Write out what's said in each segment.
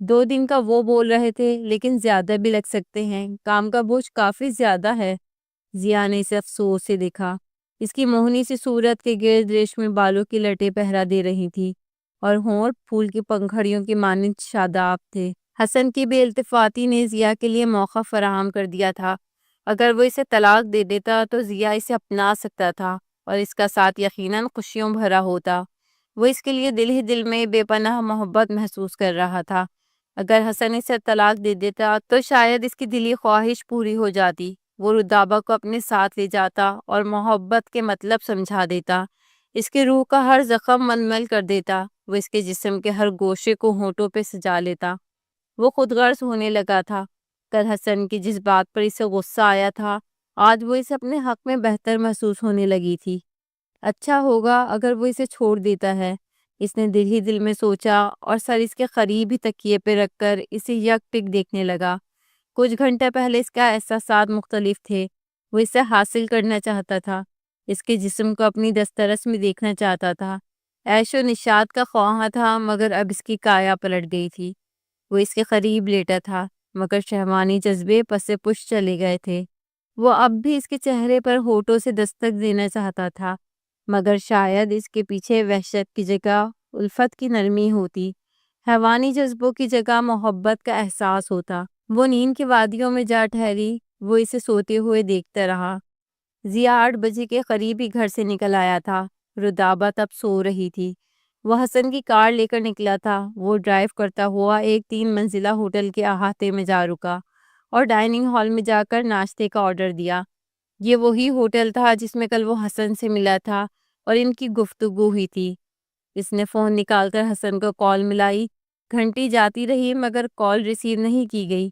2 دن کا وہ بول رہے تھے لیکن زیادہ بھی لگ سکتے ہیں، کام کا بوجھ کافی زیادہ ہے۔ ضیا نے اسے افسوس سے دیکھا۔ اس کی موہنی سی صورت کے گرد ریشمی بالوں کی لٹیں پہرا دے رہی تھی اور ہونٹ پھول کی پنکھڑیوں کی مانند شاداب تھے۔ حسن کی بے التفاتی نے ضیا کے لیے موقع فراہم کر دیا تھا۔ اگر وہ اسے طلاق دے دیتا تو ضیا اسے اپنا سکتا تھا اور اس کا ساتھ یقیناً خوشیوں بھرا ہوتا۔ وہ اس کے لیے دل ہی دل میں بے پناہ محبت محسوس کر رہا تھا۔ اگر حسن اسے طلاق دے دیتا تو شاید اس کی دلی خواہش پوری ہو جاتی۔ وہ رودابہ کو اپنے ساتھ لے جاتا اور محبت کے مطلب سمجھا دیتا، اس کی روح کا ہر زخم منمل کر دیتا، وہ اس کے جسم کے ہر گوشے کو ہونٹوں پہ سجا لیتا۔ وہ خود غرض ہونے لگا تھا۔ کل حسن کی جس بات پر اسے غصہ آیا تھا، آج وہ اسے اپنے حق میں بہتر محسوس ہونے لگی تھی۔ اچھا ہوگا اگر وہ اسے چھوڑ دیتا ہے، اس نے دل ہی دل میں سوچا اور سر اس کے قریب ہی تکیے پہ رکھ کر اسے یک ٹک دیکھنے لگا۔ کچھ گھنٹے پہلے اس کا احساسات مختلف تھے۔ وہ اسے حاصل کرنا چاہتا تھا، اس کے جسم کو اپنی دسترس میں دیکھنا چاہتا تھا، عیش و نشاط کا خواہاں تھا، مگر اب اس کی کایا پلٹ گئی تھی۔ وہ اس کے قریب لیٹا تھا، مگر شہوانی جذبے پس پش چلے گئے تھے۔ وہ اب بھی اس کے چہرے پر ہونٹوں سے دستک دینا چاہتا تھا، مگر شاید اس کے پیچھے وحشت کی جگہ الفت کی نرمی ہوتی، حیوانی جذبوں کی جگہ محبت کا احساس ہوتا۔ وہ نیند کی وادیوں میں جا ٹھہری، وہ اسے سوتے ہوئے دیکھتا رہا۔ ضیا 8 بجے کے قریب ہی گھر سے نکل آیا تھا۔ رودابہ تب سو رہی تھی۔ وہ حسن کی کار لے کر نکلا تھا۔ وہ ڈرائیو کرتا ہوا ایک 3 منزلہ ہوٹل کے احاطے میں جا رکا اور ڈائننگ ہال میں جا کر ناشتے کا آرڈر دیا۔ یہ وہی ہوٹل تھا جس میں کل وہ حسن سے ملا تھا اور ان کی گفتگو ہوئی تھی۔ اس نے فون نکال کر حسن کو کال ملائی۔ گھنٹی جاتی رہی مگر کال ریسیو نہیں کی گئی۔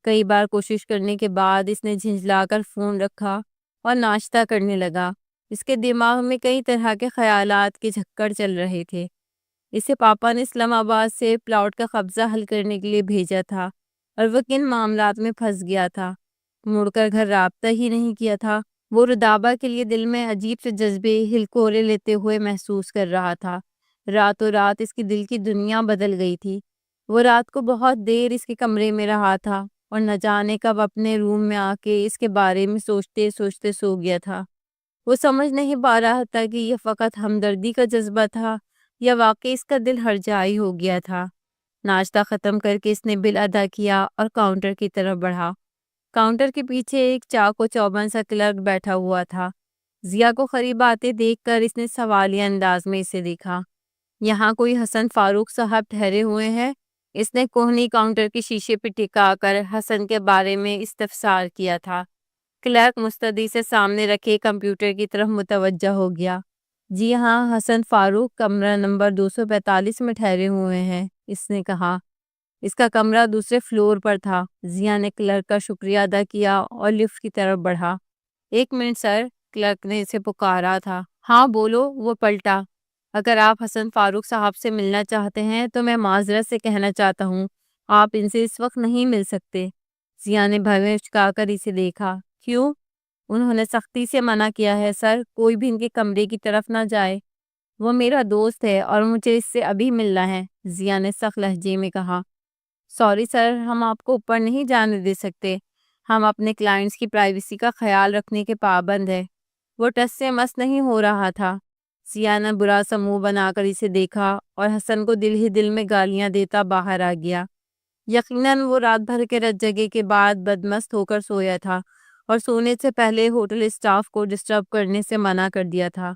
کئی بار کوشش کرنے کے بعد اس نے جھنجھلا کر فون رکھا اور ناشتہ کرنے لگا۔ اس کے دماغ میں کئی طرح کے خیالات کے جھکڑ چل رہے تھے۔ اسے پاپا نے اسلام آباد سے پلاٹ کا قبضہ حل کرنے کے لیے بھیجا تھا اور وہ کن معاملات میں پھنس گیا تھا، مڑ کر گھر رابطہ ہی نہیں کیا تھا۔ وہ رودابہ کے لیے دل میں عجیب سے جذبے ہلکورے لیتے ہوئے محسوس کر رہا تھا۔ راتوں رات اس کی دل کی دنیا بدل گئی تھی۔ وہ رات کو بہت دیر اس کے کمرے میں رہا تھا اور نہ جانے کب اپنے روم میں آ کے اس کے بارے میں سوچتے سوچتے سو گیا تھا۔ وہ سمجھ نہیں پا رہا تھا کہ یہ فقط ہمدردی کا جذبہ تھا یا واقعی اس کا دل ہرجائی ہو گیا تھا۔ ناشتہ ختم کر کے اس نے بل ادا کیا اور کاؤنٹر کی طرف بڑھا۔ کاؤنٹر کے پیچھے ایک چاق و چوبند سا کلرک بیٹھا ہوا تھا۔ ضیا کو قریب آتے دیکھ کر اس نے سوالیہ انداز میں اسے دیکھا۔ یہاں کوئی حسن فاروق صاحب ٹھہرے ہوئے ہیں؟ اس نے کوہنی کاؤنٹر کے شیشے پہ ٹکا کر حسن کے بارے میں استفسار کیا تھا۔ کلرک مستدی سے سامنے رکھے کمپیوٹر کی طرف متوجہ ہو گیا۔ جی ہاں، حسن فاروق کمرہ نمبر 245 میں ٹھہرے ہوئے ہیں، اس نے کہا۔ اس کا کمرہ دوسرے فلور پر تھا۔ ضیا نے کلرک کا شکریہ ادا کیا اور لفٹ کی طرف بڑھا۔ 1 منٹ سر، کلرک نے اسے پکارا تھا۔ ہاں بولو، وہ پلٹا۔ اگر آپ حسن فاروق صاحب سے ملنا چاہتے ہیں تو میں معذرت سے کہنا چاہتا ہوں آپ ان سے اس وقت نہیں مل سکتے۔ ضیا نے بھویں چکا کر اسے دیکھا۔ کیوں؟ انہوں نے سختی سے منع کیا ہے سر، کوئی بھی ان کے کمرے کی طرف نہ جائے۔ وہ میرا دوست ہے اور مجھے اس سے ابھی ملنا ہے، ضیا نے سخت لہجے میں کہا۔ سوری سر، ہم آپ کو اوپر نہیں جانے دے سکتے، ہم اپنے کلائنٹس کی پرائیویسی کا خیال رکھنے کے پابند ہیں۔ وہ ٹس سے مس نہیں ہو رہا تھا۔ ضیا نے برا سا منہ بنا کر اسے دیکھا اور حسن کو دل ہی دل میں گالیاں دیتا باہر آ گیا۔ یقیناً وہ رات بھر کے رت جگے کے بعد بدمست ہو کر سویا تھا اور سونے سے پہلے ہوٹل اسٹاف کو ڈسٹرب کرنے سے منع کر دیا تھا۔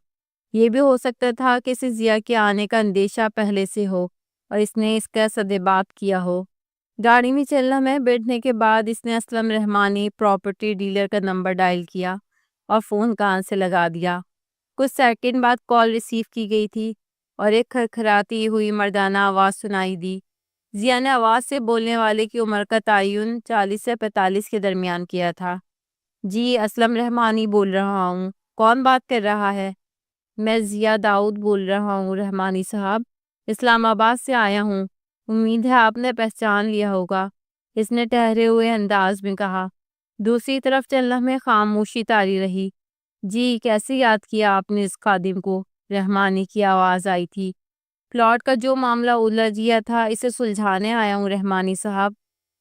یہ بھی ہو سکتا تھا کہ اسے ضیا کے آنے کا اندیشہ پہلے سے ہو اور اس نے اس کا سدبات کیا ہو۔ گاڑی میں چلنا میں بیٹھنے کے بعد اس نے اسلم رحمانی پراپرٹی ڈیلر کا نمبر ڈائل کیا اور فون کان سے لگا دیا۔ کچھ سیکنڈ بعد کال ریسیو کی گئی تھی اور ایک کھرکھراتی ہوئی مردانہ آواز سنائی دی۔ ضیا نے آواز سے بولنے والے کی عمر کا تعین 40 سے 45 کے درمیان کیا تھا۔ جی، اسلم رحمانی بول رہا ہوں، کون بات کر رہا ہے؟ میں ضیا داؤد بول رہا ہوں رحمانی صاحب، اسلام آباد سے آیا ہوں، امید ہے آپ نے پہچان لیا ہوگا، اس نے ٹھہرے ہوئے انداز میں کہا۔ دوسری طرف چلنا میں خاموشی طاری رہی۔ جی، کیسے یاد کیا آپ نے اس خادم کو؟ رحمانی کی آواز آئی تھی۔ پلاٹ کا جو معاملہ الجھ گیا تھا اسے سلجھانے آیا ہوں رحمانی صاحب۔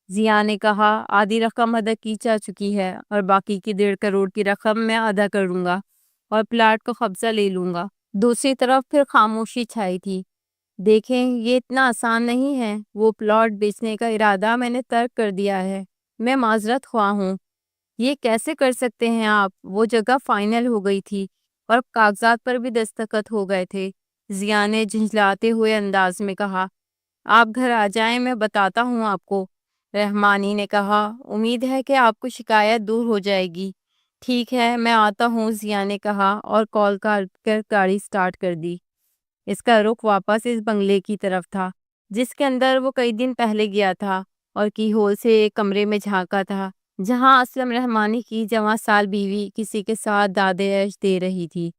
ضیاء نے کہا، آدھی رقم ادا کی جا چکی ہے اور باقی کی 1.5 کروڑ کی رقم میں ادا کر لوں گا اور پلاٹ کو قبضہ لے لوں گا۔ دوسری طرف پھر خاموشی چھائی تھی۔ دیکھیں، یہ اتنا آسان نہیں ہے۔ وہ پلاٹ بیچنے کا ارادہ میں نے ترک کر دیا ہے۔ میں معذرت خواہ ہوں۔ یہ کیسے کر سکتے ہیں آپ؟ وہ جگہ فائنل ہو گئی تھی اور کاغذات پر بھی دستخط ہو گئے تھے۔ ضیاء نے جھنجھلاتے ہوئے انداز میں کہا، آپ گھر آ جائیں، میں بتاتا ہوں آپ کو۔ رحمانی نے کہا، امید ہے کہ آپ کو شکایت دور ہو جائے گی۔ ٹھیک ہے، میں آتا ہوں، ضیاء نے کہا اور کال کاٹ کر گاڑی سٹارٹ کر دی۔ اس کا رخ واپس اس بنگلے کی طرف تھا جس کے اندر وہ کئی دن پہلے گیا تھا اور کی ہول سے ایک کمرے میں جھانکا تھا جہاں اسلم رحمانی کی جوان سال بیوی کسی کے ساتھ دادے عیش دے رہی تھی۔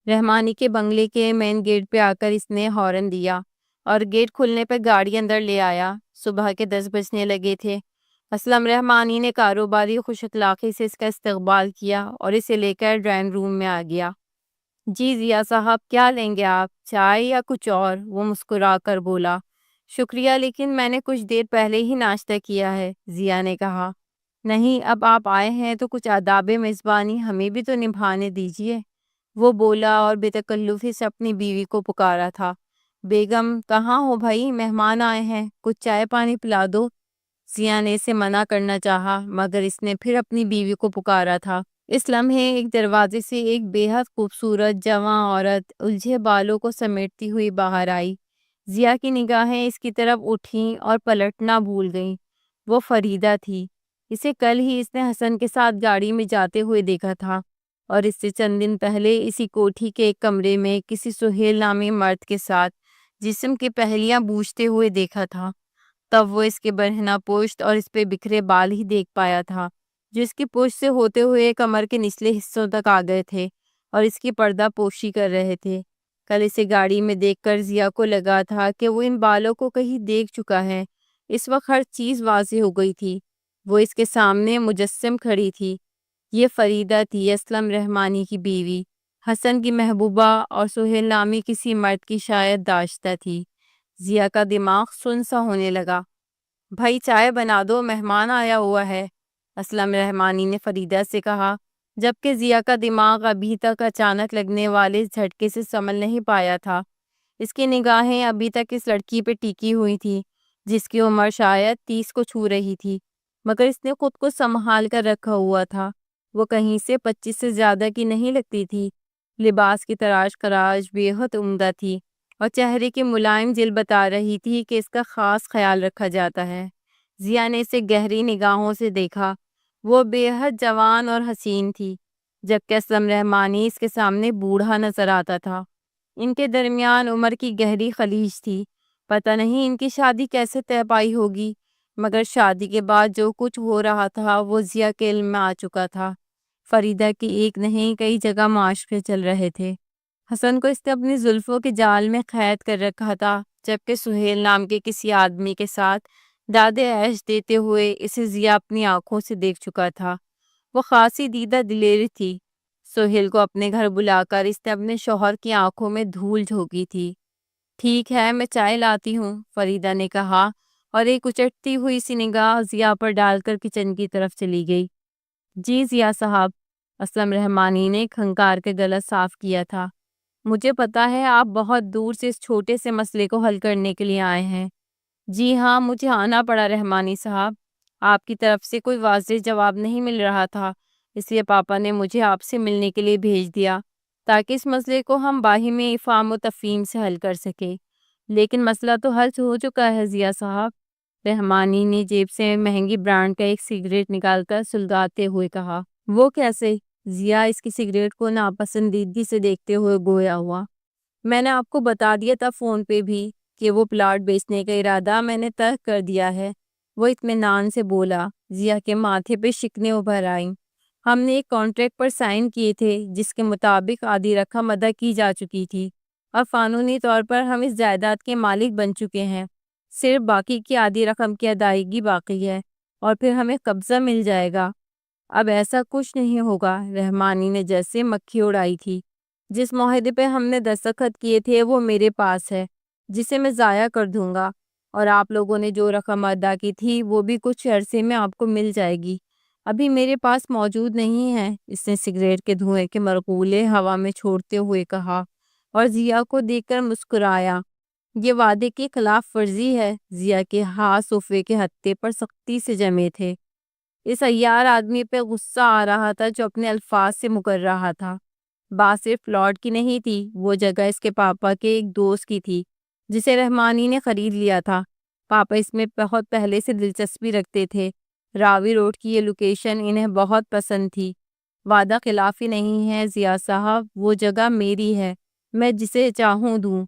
رحمانی کے بنگلے کے مین گیٹ پہ آ کر اس نے ہارن دیا اور گیٹ کھلنے پہ گاڑی اندر لے آیا۔ صبح کے 10 بجنے لگے تھے۔ اسلم رحمانی نے کاروباری خوش اخلاقی سے اس کا استقبال کیا اور اسے لے کر ڈرائنگ روم میں آ گیا۔ جی ضیاء صاحب، کیا لیں گے آپ، چائے یا کچھ اور؟ وہ مسکرا کر بولا۔ شکریہ، لیکن میں نے کچھ دیر پہلے ہی ناشتہ کیا ہے، ضیاء نے کہا۔ نہیں، اب آپ آئے ہیں تو کچھ آداب میزبانی ہمیں بھی تو نبھانے دیجیے، وہ بولا اور بے تکلفی سے اپنی بیوی کو پکارا تھا۔ بیگم کہاں ہو بھائی، مہمان آئے ہیں، کچھ چائے پانی پلا دو۔ ضیاء نے اسے منع کرنا چاہا مگر اس نے پھر اپنی بیوی کو پکارا تھا۔ اس لمحے ایک دروازے سے ایک بے حد خوبصورت جوان عورت الجھے بالوں کو سمیٹتی ہوئی باہر آئی۔ ضیاء کی نگاہیں اس کی طرف اٹھیں اور پلٹنا بھول گئیں۔ وہ فریدہ تھی۔ اسے کل ہی اس نے حسن کے ساتھ گاڑی میں جاتے ہوئے دیکھا تھا اور اس سے چند دن پہلے اسی کوٹھی کے ایک کمرے میں کسی سہیل نامی مرد کے ساتھ جسم کی پہلیاں بوجھتے ہوئے دیکھا تھا۔ تب وہ اس کے برہنہ پشت اور اس پہ بکھرے بال ہی دیکھ پایا تھا جو اس کی پشت سے ہوتے ہوئے کمر کے نچلے حصوں تک آ گئے تھے اور اس کی پردہ پوشی کر رہے تھے۔ کل اسے گاڑی میں دیکھ کر ضیاء کو لگا تھا کہ وہ ان بالوں کو کہیں دیکھ چکا ہے۔ اس وقت ہر چیز واضح ہو گئی تھی۔ وہ اس کے سامنے مجسم کھڑی تھی۔ یہ فریدہ تھی، اسلم رحمانی کی بیوی، حسن کی محبوبہ اور سہیل نامی کسی مرد کی شاید داشتہ تھی۔ ضیاء کا دماغ سن سا ہونے لگا۔ بھائی چائے بنا دو، مہمان آیا ہوا ہے، اسلم رحمانی نے فریدہ سے کہا، جبکہ ضیاء کا دماغ ابھی تک اچانک لگنے والے جھٹکے سے سنبھل نہیں پایا تھا۔ اس کی نگاہیں ابھی تک اس لڑکی پہ ٹکی ہوئی تھی جس کی عمر شاید 30 کو چھو رہی تھی، مگر اس نے خود کو سنبھال کر رکھا ہوا تھا۔ وہ کہیں سے 25 سے زیادہ کی نہیں لگتی تھی۔ لباس کی تراش خراش بے حد عمدہ تھی اور چہرے کی ملائم جل بتا رہی تھی کہ اس کا خاص خیال رکھا جاتا ہے۔ ضیاء نے اسے گہری نگاہوں سے دیکھا۔ وہ بے حد جوان اور حسین تھی، جبکہ اسلم رحمانی اس کے سامنے بوڑھا نظر آتا تھا۔ ان کے درمیان عمر کی گہری خلیج تھی۔ پتہ نہیں ان کی شادی کیسے طے پائی ہوگی، مگر شادی کے بعد جو کچھ ہو رہا تھا وہ ضیاء کے علم میں آ چکا تھا۔ فریدہ کی ایک نہیں کئی جگہ معاشرے چل رہے تھے۔ حسن کو اس نے اپنی زلفوں کے جال میں قید کر رکھا تھا، جبکہ سہیل نام کے کسی آدمی کے ساتھ دادے عیش دیتے ہوئے اسے ضیاء اپنی آنکھوں سے دیکھ چکا تھا۔ وہ خاصی دیدہ دلیر تھی۔ سہیل کو اپنے گھر بلا کر اس نے اپنے شوہر کی آنکھوں میں دھول جھونکی تھی۔ ٹھیک ہے، میں چائے لاتی ہوں، فریدہ نے کہا اور ایک اچٹتی ہوئی سی نگاہ ضیاء پر ڈال کر کچن کی طرف چلی گئی۔ جی ضیاء صاحب، اسلم رحمانی نے کھنکار کے گلا صاف کیا تھا۔ مجھے پتا ہے آپ بہت دور سے اس چھوٹے سے مسئلے کو حل کرنے کے لیے آئے ہیں۔ جی ہاں، مجھے آنا پڑا رحمانی صاحب۔ آپ کی طرف سے کوئی واضح جواب نہیں مل رہا تھا، اس لیے پاپا نے مجھے آپ سے ملنے کے لیے بھیج دیا تاکہ اس مسئلے کو ہم باہمی افہام و تفہیم سے حل کر سکیں۔ لیکن مسئلہ تو حل ہو چکا ہے ضیاء صاحب، رحمانی نے جیب سے مہنگی برانڈ کا ایک سگریٹ نکال کر سلگاتے ہوئے کہا۔ وہ کیسے؟ ضیاء اس کی سگریٹ کو ناپسندیدگی سے دیکھتے ہوئے گویا ہوا۔ میں نے آپ کو بتا دیا تھا فون پہ بھی کہ وہ پلاٹ بیچنے کا ارادہ میں نے ترک کر دیا ہے، وہ اطمینان سے بولا۔ ضیاء کے ماتھے پہ شکنیں ابھر آئیں۔ ہم نے ایک کانٹریکٹ پر سائن کیے تھے جس کے مطابق آدھی رقم ادا کی جا چکی تھی اور قانونی طور پر ہم اس جائیداد کے مالک بن چکے ہیں۔ صرف باقی کی آدھی رقم کی ادائیگی باقی ہے اور پھر ہمیں قبضہ مل جائے گا۔ اب ایسا کچھ نہیں ہوگا، رحمانی نے جیسے مکھی اڑائی تھی۔ جس معاہدے پہ ہم نے دستخط کیے تھے وہ میرے پاس ہے، جسے میں ضائع کر دوں گا، اور آپ لوگوں نے جو رقم ادا کی تھی وہ بھی کچھ عرصے میں آپ کو مل جائے گی، ابھی میرے پاس موجود نہیں ہے، اس نے سگریٹ کے دھوئیں کے مرغولے ہوا میں چھوڑتے ہوئے کہا اور ضیا کو دیکھ کر مسکرایا۔ یہ وعدے کی خلاف ورزی ہے۔ ضیا کے ہاتھ صوفے کے ہتھے پر سختی سے جمے تھے۔ اس عیار آدمی پہ غصہ آ رہا تھا جو اپنے الفاظ سے مکر رہا تھا۔ بات صرف پلاٹ کی نہیں تھی، وہ جگہ اس کے پاپا کے ایک دوست کی تھی جسے رحمانی نے خرید لیا تھا۔ پاپا اس میں بہت پہلے سے دلچسپی رکھتے تھے۔ راوی روڈ کی یہ لوکیشن انہیں بہت پسند تھی۔ وعدہ خلافی نہیں ہے ضیا صاحب، وہ جگہ میری ہے، میں جسے چاہوں دوں۔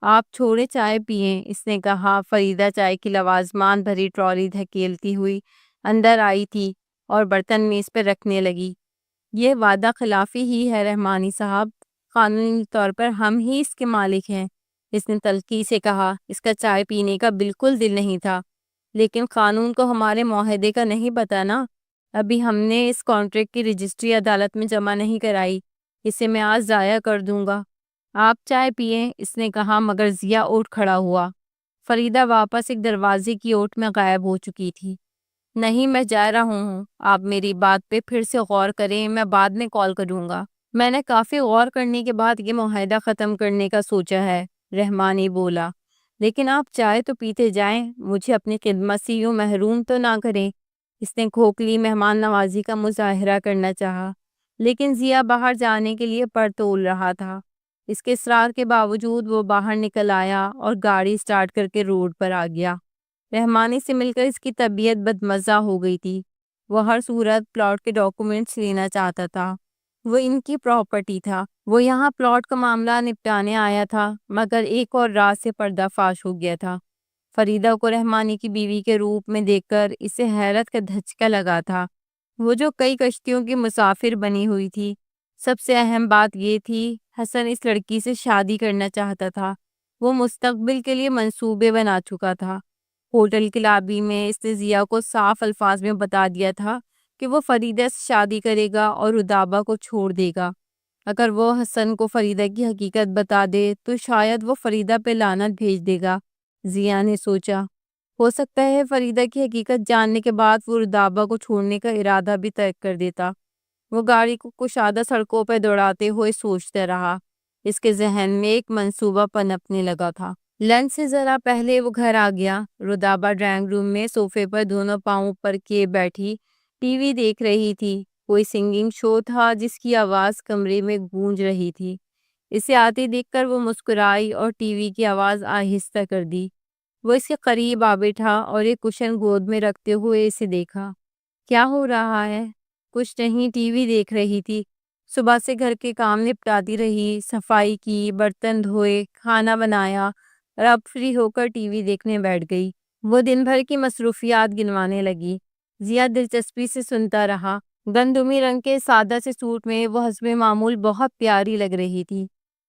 آپ چھوڑے چائے پئیں، اس نے کہا۔ فریدہ چائے کی لوازمان بھری ٹرالی دھکیلتی ہوئی اندر آئی تھی اور برتن میز پہ رکھنے لگی۔ یہ وعدہ خلافی ہی ہے رحمانی صاحب، قانونی طور پر ہم ہی اس کے مالک ہیں، اس نے تلخی سے کہا۔ اس کا چائے پینے کا بالکل دل نہیں تھا، لیکن قانون کو ہمارے معاہدے کا نہیں پتہ نا، ابھی ہم نے اس کانٹریکٹ کی رجسٹری عدالت میں جمع نہیں کرائی، اسے میں آج ضائع کر دوں گا۔ آپ چائے پئیں، اس نے کہا، مگر ضیا اٹھ کھڑا ہوا۔ فریدہ واپس ایک دروازے کی اوٹ میں غائب ہو چکی تھی۔ نہیں، میں جا رہا ہوں، آپ میری بات پہ پھر سے غور کریں، میں بعد میں کال کروں گا۔ میں نے کافی غور کرنے کے بعد یہ معاہدہ ختم کرنے کا سوچا ہے، رحمانی بولا، لیکن آپ چائے تو پیتے جائیں، مجھے اپنی خدمت سے یوں محروم تو نہ کریں۔ اس نے کھوکھلی مہمان نوازی کا مظاہرہ کرنا چاہا، لیکن ضیا باہر جانے کے لیے پر تول رہا تھا۔ اس کے اصرار کے باوجود وہ باہر نکل آیا اور گاڑی سٹارٹ کر کے روڈ پر آ گیا۔ رحمانی سے مل کر اس کی طبیعت بدمزہ ہو گئی تھی۔ وہ ہر صورت پلاٹ کے ڈاکومنٹس لینا چاہتا تھا، وہ ان کی پراپرٹی تھا، وہ یہاں پلاٹ کا معاملہ نپٹانے آیا تھا، مگر ایک اور راز سے پردہ فاش ہو گیا تھا۔ فریدہ کو رحمانی کی بیوی کے روپ میں دیکھ کر اسے حیرت کا دھچکا لگا تھا۔ وہ جو کئی کشتیوں کی مسافر بنی ہوئی تھی، سب سے اہم بات یہ تھی، حسن اس لڑکی سے شادی کرنا چاہتا تھا۔ وہ مستقبل کے لیے منصوبے بنا چکا تھا۔ ہوٹل کی لابی میں اس نے ضیا کو صاف الفاظ میں بتا دیا تھا کہ وہ فریدہ سے شادی کرے گا اور رودابہ کو چھوڑ دے گا۔ اگر وہ حسن کو فریدہ کی حقیقت بتا دے تو شاید وہ فریدہ پہ لعنت بھیج دے گا۔ ضیا نے سوچا، ہو سکتا ہے فریدہ کی حقیقت جاننے کے بعد وہ رودابہ کو چھوڑنے کا ارادہ بھی ترک کر دیتا۔ وہ گاڑی کو کشادہ سڑکوں پہ دوڑاتے ہوئے سوچتا رہا۔ اس کے ذہن میں ایک منصوبہ پنپنے لگا تھا۔ لنچ سے ذرا پہلے وہ گھر آ گیا۔ رودابہ ڈرائنگ روم میں صوفے پر دونوں پاؤں پر کیے بیٹھی ٹی وی دیکھ رہی تھی۔ کوئی سنگنگ شو تھا جس کی آواز کمرے میں گونج رہی تھی۔ اسے آتے دیکھ کر وہ مسکرائی اور ٹی وی کی آواز آہستہ کر دی۔ وہ اس کے قریب آ بیٹھا اور ایک کشن گود میں رکھتے ہوئے اسے دیکھا۔ کیا ہو رہا ہے؟ کچھ نہیں، ٹی وی دیکھ رہی تھی۔ صبح سے گھر کے کام نپٹاتی رہی، صفائی کی، برتن دھوئے، کھانا بنایا اور اب فری ہو کر ٹی وی دیکھنے بیٹھ گئی۔ وہ دن بھر کی مصروفیات گنوانے لگی۔ ضیا دلچسپی سے سنتا رہا۔ گندمی رنگ کے سادہ سے سوٹ میں وہ حسب معمول بہت پیاری لگ رہی تھی۔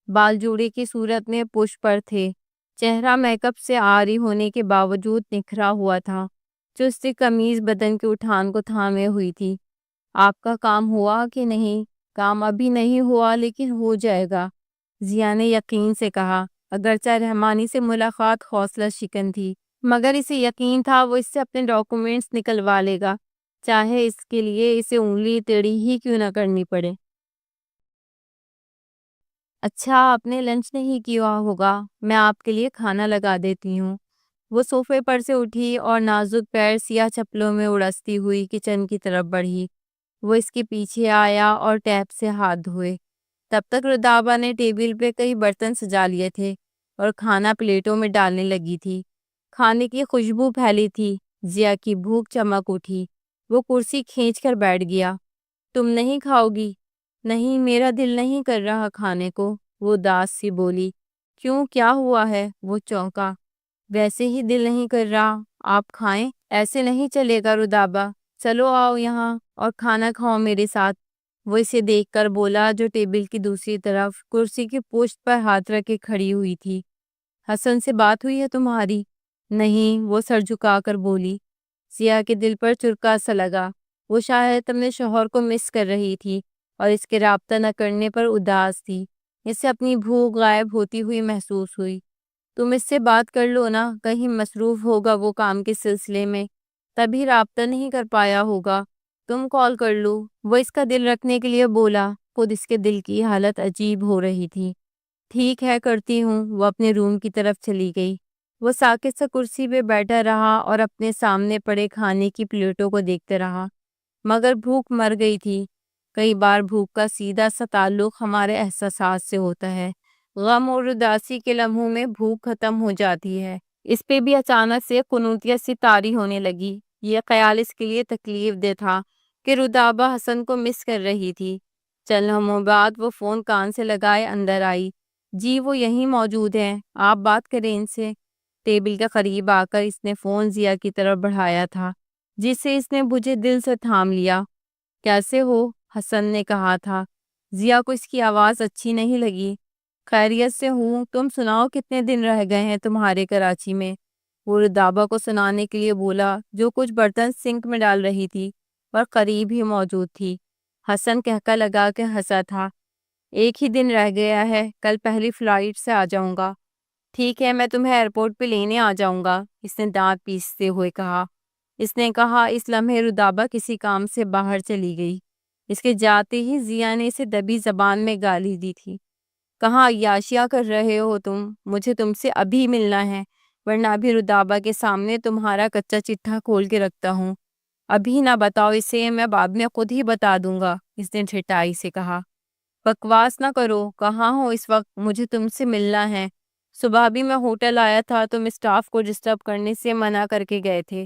بال جوڑے کی صورت میں پش پر تھے، چہرہ میک اپ سے عاری ہونے کے باوجود نکھرا ہوا تھا، چست قمیض بدن کے اٹھان کو تھامے ہوئی تھی۔ آپ کا کام ہوا کہ نہیں؟ کام ابھی نہیں ہوا لیکن ہو جائے گا، ضیا نے یقین سے کہا۔ اگرچہ رحمانی سے ملاقات حوصلہ شکن تھی، مگر اسے یقین تھا وہ اس سے اپنے ڈاکومنٹس نکلوا لے گا، چاہے اس کے لیے اسے انگلی ٹیڑھی ہی کیوں نہ کرنی پڑے۔ اچھا، آپ نے لنچ نہیں کیا ہوگا، میں آپ کے لیے کھانا لگا دیتی ہوں۔ وہ صوفے پر سے اٹھی اور نازک پیر سیاہ چپلوں میں اڑستی ہوئی کچن کی طرف بڑھی۔ وہ اس کے پیچھے آیا اور ٹیپ سے ہاتھ دھوئے۔ تب تک رودابہ نے ٹیبل پہ کئی برتن سجا لیے تھے اور کھانا پلیٹوں میں ڈالنے لگی تھی۔ کھانے کی خوشبو پھیلی تھی، ضیا کی بھوک چمک اٹھی۔ وہ کرسی کھینچ کر بیٹھ گیا۔ تم نہیں کھاؤ گی؟ نہیں، میرا دل نہیں کر رہا کھانے کو، وہ اداس سی بولی۔ کیوں، کیا ہوا ہے؟ وہ چونکا۔ ویسے ہی دل نہیں کر رہا، آپ کھائیں، ایسے نہیں چلے گا رودابہ، چلو آؤ یہاں اور کھانا کھاؤ میرے ساتھ، وہ اسے دیکھ کر بولا جو ٹیبل کی دوسری طرف کرسی کی پشت پر ہاتھ رکھ کے کھڑی ہوئی تھی۔ حسن سے بات ہوئی ہے تمہاری؟ نہیں، وہ سر جھکا کر بولی۔ ضیا کے دل پر چرکا سا لگا، وہ شاید اپنے شوہر کو مس کر رہی تھی اور اس کے رابطہ نہ کرنے پر اداس تھی۔ اسے اپنی بھوک غائب ہوتی ہوئی محسوس ہوئی۔ تم اس سے بات کر لو نا، کہیں مصروف ہوگا وہ کام کے سلسلے میں، تبھی رابطہ نہیں کر پایا ہوگا، تم کال کر لو۔ وہ اس کا دل رکھنے کے لیے بولا، خود اس کے دل کی حالت عجیب ہو رہی تھی۔ ٹھیک ہے کرتی ہوں۔ وہ اپنے روم کی طرف چلی گئی۔ وہ ساکت سا کرسی پہ بیٹھا رہا اور اپنے سامنے پڑے کھانے کی پلیٹوں کو دیکھتے رہا، مگر بھوک مر گئی تھی۔ کئی بار بھوک کا سیدھا سا تعلق ہمارے احساسات سے ہوتا ہے۔ غم اور اداسی کے لمحوں میں بھوک ختم ہو جاتی ہے۔ اس پہ بھی اچانک سے قنوطیت سی طاری ہونے لگی۔ یہ خیال اس کے لیے تکلیف دہ تھا کہ رودابہ حسن کو مس کر رہی تھی۔ چند لمحوں بعد وہ فون کان سے لگائے اندر آئی۔ جی وہ یہیں موجود ہیں، آپ بات کریں ان سے۔ ٹیبل کے قریب آ کر اس نے فون ضیا کی طرف بڑھایا تھا، جس سے اس نے بجھے دل سے تھام لیا۔ کیسے ہو؟ حسن نے کہا تھا۔ ضیا کو اس کی آواز اچھی نہیں لگی۔ خیریت سے ہوں، تم سناؤ کتنے دن رہ گئے ہیں تمہارے کراچی میں؟ وہ رودابہ کو سنانے کے لیے بولا، جو کچھ برتن سنک میں ڈال رہی تھی اور قریب ہی موجود تھی۔ حسن کہکا لگا کے ہنسا تھا۔ ایک ہی دن رہ گیا ہے، کل پہلی فلائٹ سے آ جاؤں گا۔ ٹھیک ہے میں تمہیں ایئرپورٹ پہ لینے آ جاؤں گا، اس نے دانت پیستے ہوئے کہا۔ اس نے کہا۔ اس لمحے رودابہ کسی کام سے باہر چلی گئی۔ اس کے جاتے ہی ضیا نے اسے دبی زبان میں گالی دی تھی۔ کہاں عیاشیاں کر رہے ہو تم؟ مجھے تم سے ابھی ملنا ہے، ورنہ ابھی رودابہ کے سامنے تمہارا کچا چٹھا کھول کے رکھتا ہوں۔ ابھی نہ بتاؤ اسے، میں بعد میں خود ہی بتا دوں گا، اس نے ٹھٹائی سے کہا۔ بکواس نہ کرو، کہاں ہو اس وقت؟ مجھے تم سے ملنا ہے۔ صبح بھی میں ہوٹل آیا تھا، تم اسٹاف کو ڈسٹرب کرنے سے منع کر کے گئے تھے،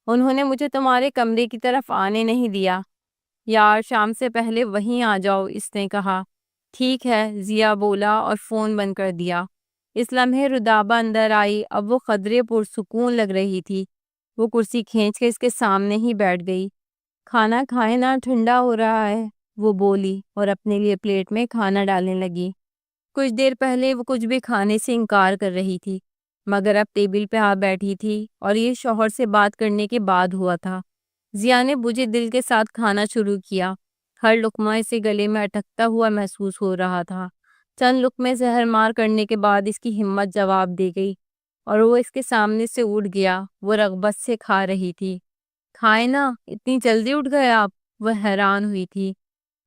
انہوں نے مجھے تمہارے کمرے کی طرف آنے نہیں دیا۔ یار شام سے پہلے وہیں آ جاؤ، اس نے کہا۔ ٹھیک ہے، ضیا بولا اور فون بند کر دیا۔ اس لمحے رودابہ اندر آئی۔ اب وہ قدرے پرسکون لگ رہی تھی۔ وہ کرسی کھینچ کے اس کے سامنے ہی بیٹھ گئی۔ کھانا کھائے نا، ٹھنڈا ہو رہا ہے، وہ بولی اور اپنے لیے پلیٹ میں کھانا ڈالنے لگی۔ کچھ دیر پہلے وہ کچھ بھی کھانے سے انکار کر رہی تھی، مگر اب ٹیبل پہ آ بیٹھی تھی اور یہ شوہر سے بات کرنے کے بعد ہوا تھا۔ ضیا نے بجھے دل کے ساتھ کھانا شروع کیا۔ ہر لقمہ اسے گلے میں اٹکتا ہوا محسوس ہو رہا تھا۔ چند لقمے زہر مار کرنے کے بعد اس کی ہمت جواب دے گئی اور وہ اس کے سامنے سے اٹھ گیا۔ وہ رغبت سے کھا رہی تھی۔ کھائے نا، اتنی جلدی اٹھ گئے آپ؟ وہ حیران ہوئی تھی۔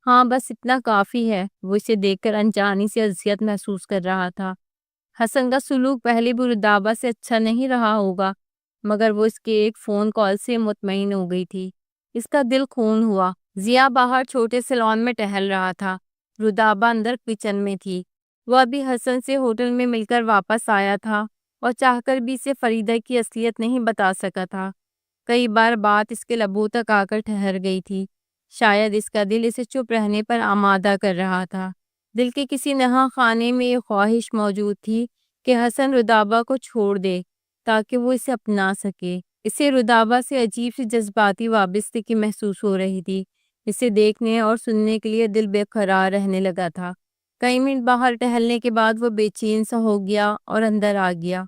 ہاں بس اتنا کافی ہے۔ وہ اسے دیکھ کر انجانی سے اذیت محسوس کر رہا تھا۔ حسن کا سلوک پہلے بھی رودابہ سے اچھا نہیں رہا ہوگا، مگر وہ اس کے ایک فون کال سے مطمئن ہو گئی تھی۔ اس کا دل خون ہوا۔ ضیا باہر چھوٹے سیلون میں ٹہل رہا تھا، رودابہ اندر کچن میں تھی۔ وہ ابھی حسن سے ہوٹل میں مل کر واپس آیا تھا اور چاہ کر بھی اسے فریدہ کی اصلیت نہیں بتا سکا تھا۔ کئی بار بات اس کے لبوں تک آ کر ٹھہر گئی تھی۔ شاید اس کا دل اسے چپ رہنے پر آمادہ کر رہا تھا۔ دل کے کسی نہاں خانے میں یہ خواہش موجود تھی کہ حسن رودابہ کو چھوڑ دے تاکہ وہ اسے اپنا سکے۔ اسے رودابہ سے عجیب سی جذباتی وابستگی محسوس ہو رہی تھی۔ اسے دیکھنے اور سننے کے لیے دل بے قرار رہنے لگا تھا۔ کئی منٹ باہر ٹہلنے کے بعد وہ بے چین سا ہو گیا اور اندر آ گیا۔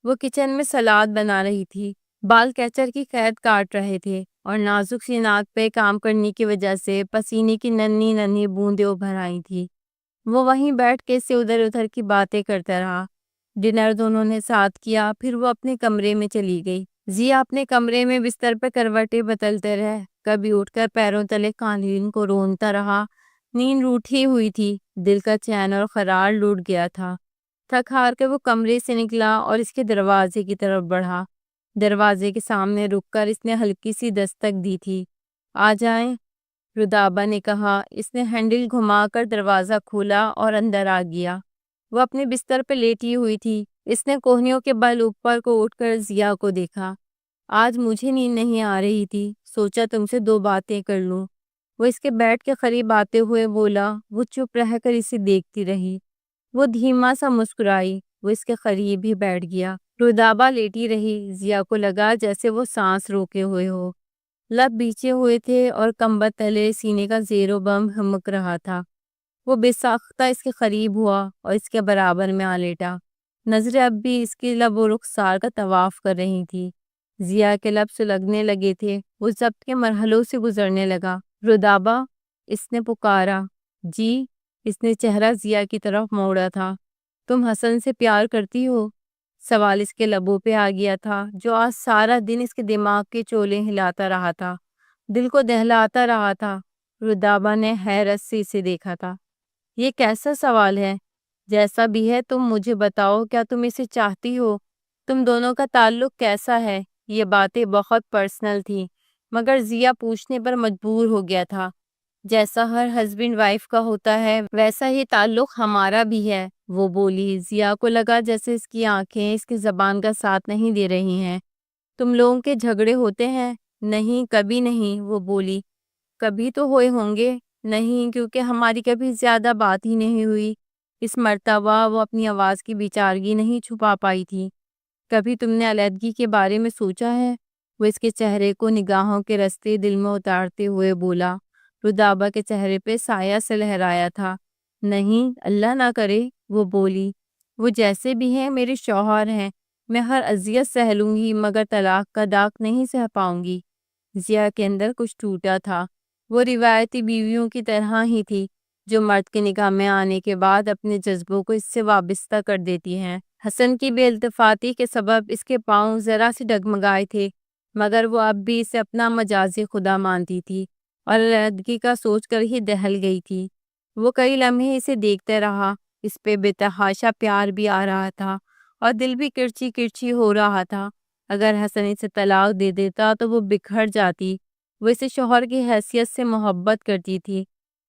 وہ کچن میں سلاد بنا رہی تھی۔ بال کیچر کی قید کاٹ رہے تھے اور نازک سی ناک پہ کام کرنے کی وجہ سے پسینے کی ننھی ننھی بوندیں ابھر آئی تھی۔ وہ وہیں بیٹھ کے سے ادھر ادھر کی باتیں کرتا رہا۔ ڈنر دونوں نے ساتھ کیا، پھر وہ اپنے کمرے میں چلی گئی۔ ضیا اپنے کمرے میں بستر پہ کروٹیں بدلتے رہے، کبھی اٹھ کر پیروں تلے قالین کو رونتا رہا۔ نیند روٹھی ہوئی تھی، دل کا چین اور قرار لوٹ گیا تھا۔ تھک ہار کے وہ کمرے سے نکلا اور اس کے دروازے کی طرف بڑھا۔ دروازے کے سامنے رک کر اس نے ہلکی سی دستک دی تھی۔ آ جائیں، رودابہ نے کہا۔ اس نے ہینڈل گھما کر دروازہ کھولا اور اندر آ گیا۔ وہ اپنے بستر پہ لیٹی ہوئی تھی۔ اس نے کوہنیوں کے بل اوپر کو اٹھ کر ضیا کو دیکھا۔ آج مجھے نیند نہیں آ رہی تھی، سوچا تم سے دو باتیں کر لوں۔ وہ اس کے بیڈ کے قریب آتے ہوئے بولا۔ وہ چپ رہ کر اسے دیکھتی رہی۔ وہ دھیما سا مسکرائی۔ وہ اس کے قریب ہی بیٹھ گیا۔ رودابہ لیٹی رہی۔ ضیا کو لگا جیسے وہ سانس روکے ہوئے ہو۔ لب بیچے ہوئے تھے اور کمبل تلے سینے کا زیر و بم ہمک رہا تھا۔ وہ بے ساختہ اس کے قریب ہوا اور اس کے برابر میں آ لیٹا۔ نظریں اب بھی اس کے لب و رخسار کا طواف کر رہی تھی۔ ضیا کے لب سلگنے لگے تھے۔ وہ ضبط کے مرحلوں سے گزرنے لگا۔ رودابہ، اس نے پکارا۔ جی، اس نے چہرہ ضیا کی طرف موڑا تھا۔ تم حسن سے پیار کرتی ہو؟ سوال اس کے لبوں پہ آ گیا تھا جو آج سارا دن اس کے دماغ کے چولے ہلاتا رہا تھا، دل کو دہلاتا رہا تھا۔ رودابا نے حیرت سے اسے دیکھا تھا۔ یہ کیسا سوال ہے؟ جیسا بھی ہے تم مجھے بتاؤ، کیا تم اسے چاہتی ہو؟ تم دونوں کا تعلق کیسا ہے؟ یہ باتیں بہت پرسنل تھیں، مگر ضیا پوچھنے پر مجبور ہو گیا تھا۔ جیسا ہر ہسبینڈ وائف کا ہوتا ہے ویسا ہی تعلق ہمارا بھی ہے، وہ بولی۔ ضیا کو لگا جیسے اس کی آنکھیں اس کی زبان کا ساتھ نہیں دے رہی ہیں۔ تم لوگوں کے جھگڑے ہوتے ہیں؟ نہیں، کبھی نہیں، وہ بولی۔ کبھی تو ہوئے ہوں گے؟ نہیں، کیونکہ ہماری کبھی زیادہ بات ہی نہیں ہوئی۔ اس مرتبہ وہ اپنی آواز کی بیچارگی نہیں چھپا پائی تھی۔ کبھی تم نے علیحدگی کے بارے میں سوچا ہے؟ وہ اس کے چہرے کو نگاہوں کے رستے دل میں اتارتے ہوئے بولا۔ رودابا کے چہرے پہ سایہ سے لہرایا تھا۔ نہیں، اللہ نہ کرے، وہ بولی۔ وہ جیسے بھی ہیں میرے شوہر ہیں، میں ہر اذیت سہ لوں گی مگر طلاق کا داغ نہیں سہ پاؤں گی۔ ضیا کے اندر کچھ ٹوٹا تھا۔ وہ روایتی بیویوں کی طرح ہی تھی جو مرد کے نکاح میں آنے کے بعد اپنے جذبوں کو اس سے وابستہ کر دیتی ہیں۔ حسن کی بے التفاتی کے سبب اس کے پاؤں ذرا سے ڈگمگائے تھے، مگر وہ اب بھی اسے اپنا مجازی خدا مانتی تھی اور علیحدگی کا سوچ کر ہی دہل گئی تھی۔ وہ کئی لمحے اسے دیکھتے رہا، اس پہ بے تحاشا پیار بھی آ رہا تھا اور دل بھی کرچی کرچی ہو رہا تھا۔ اگر حسن اسے طلاق دے دیتا تو وہ بکھر جاتی۔ وہ اسے شوہر کی حیثیت سے محبت کرتی تھی۔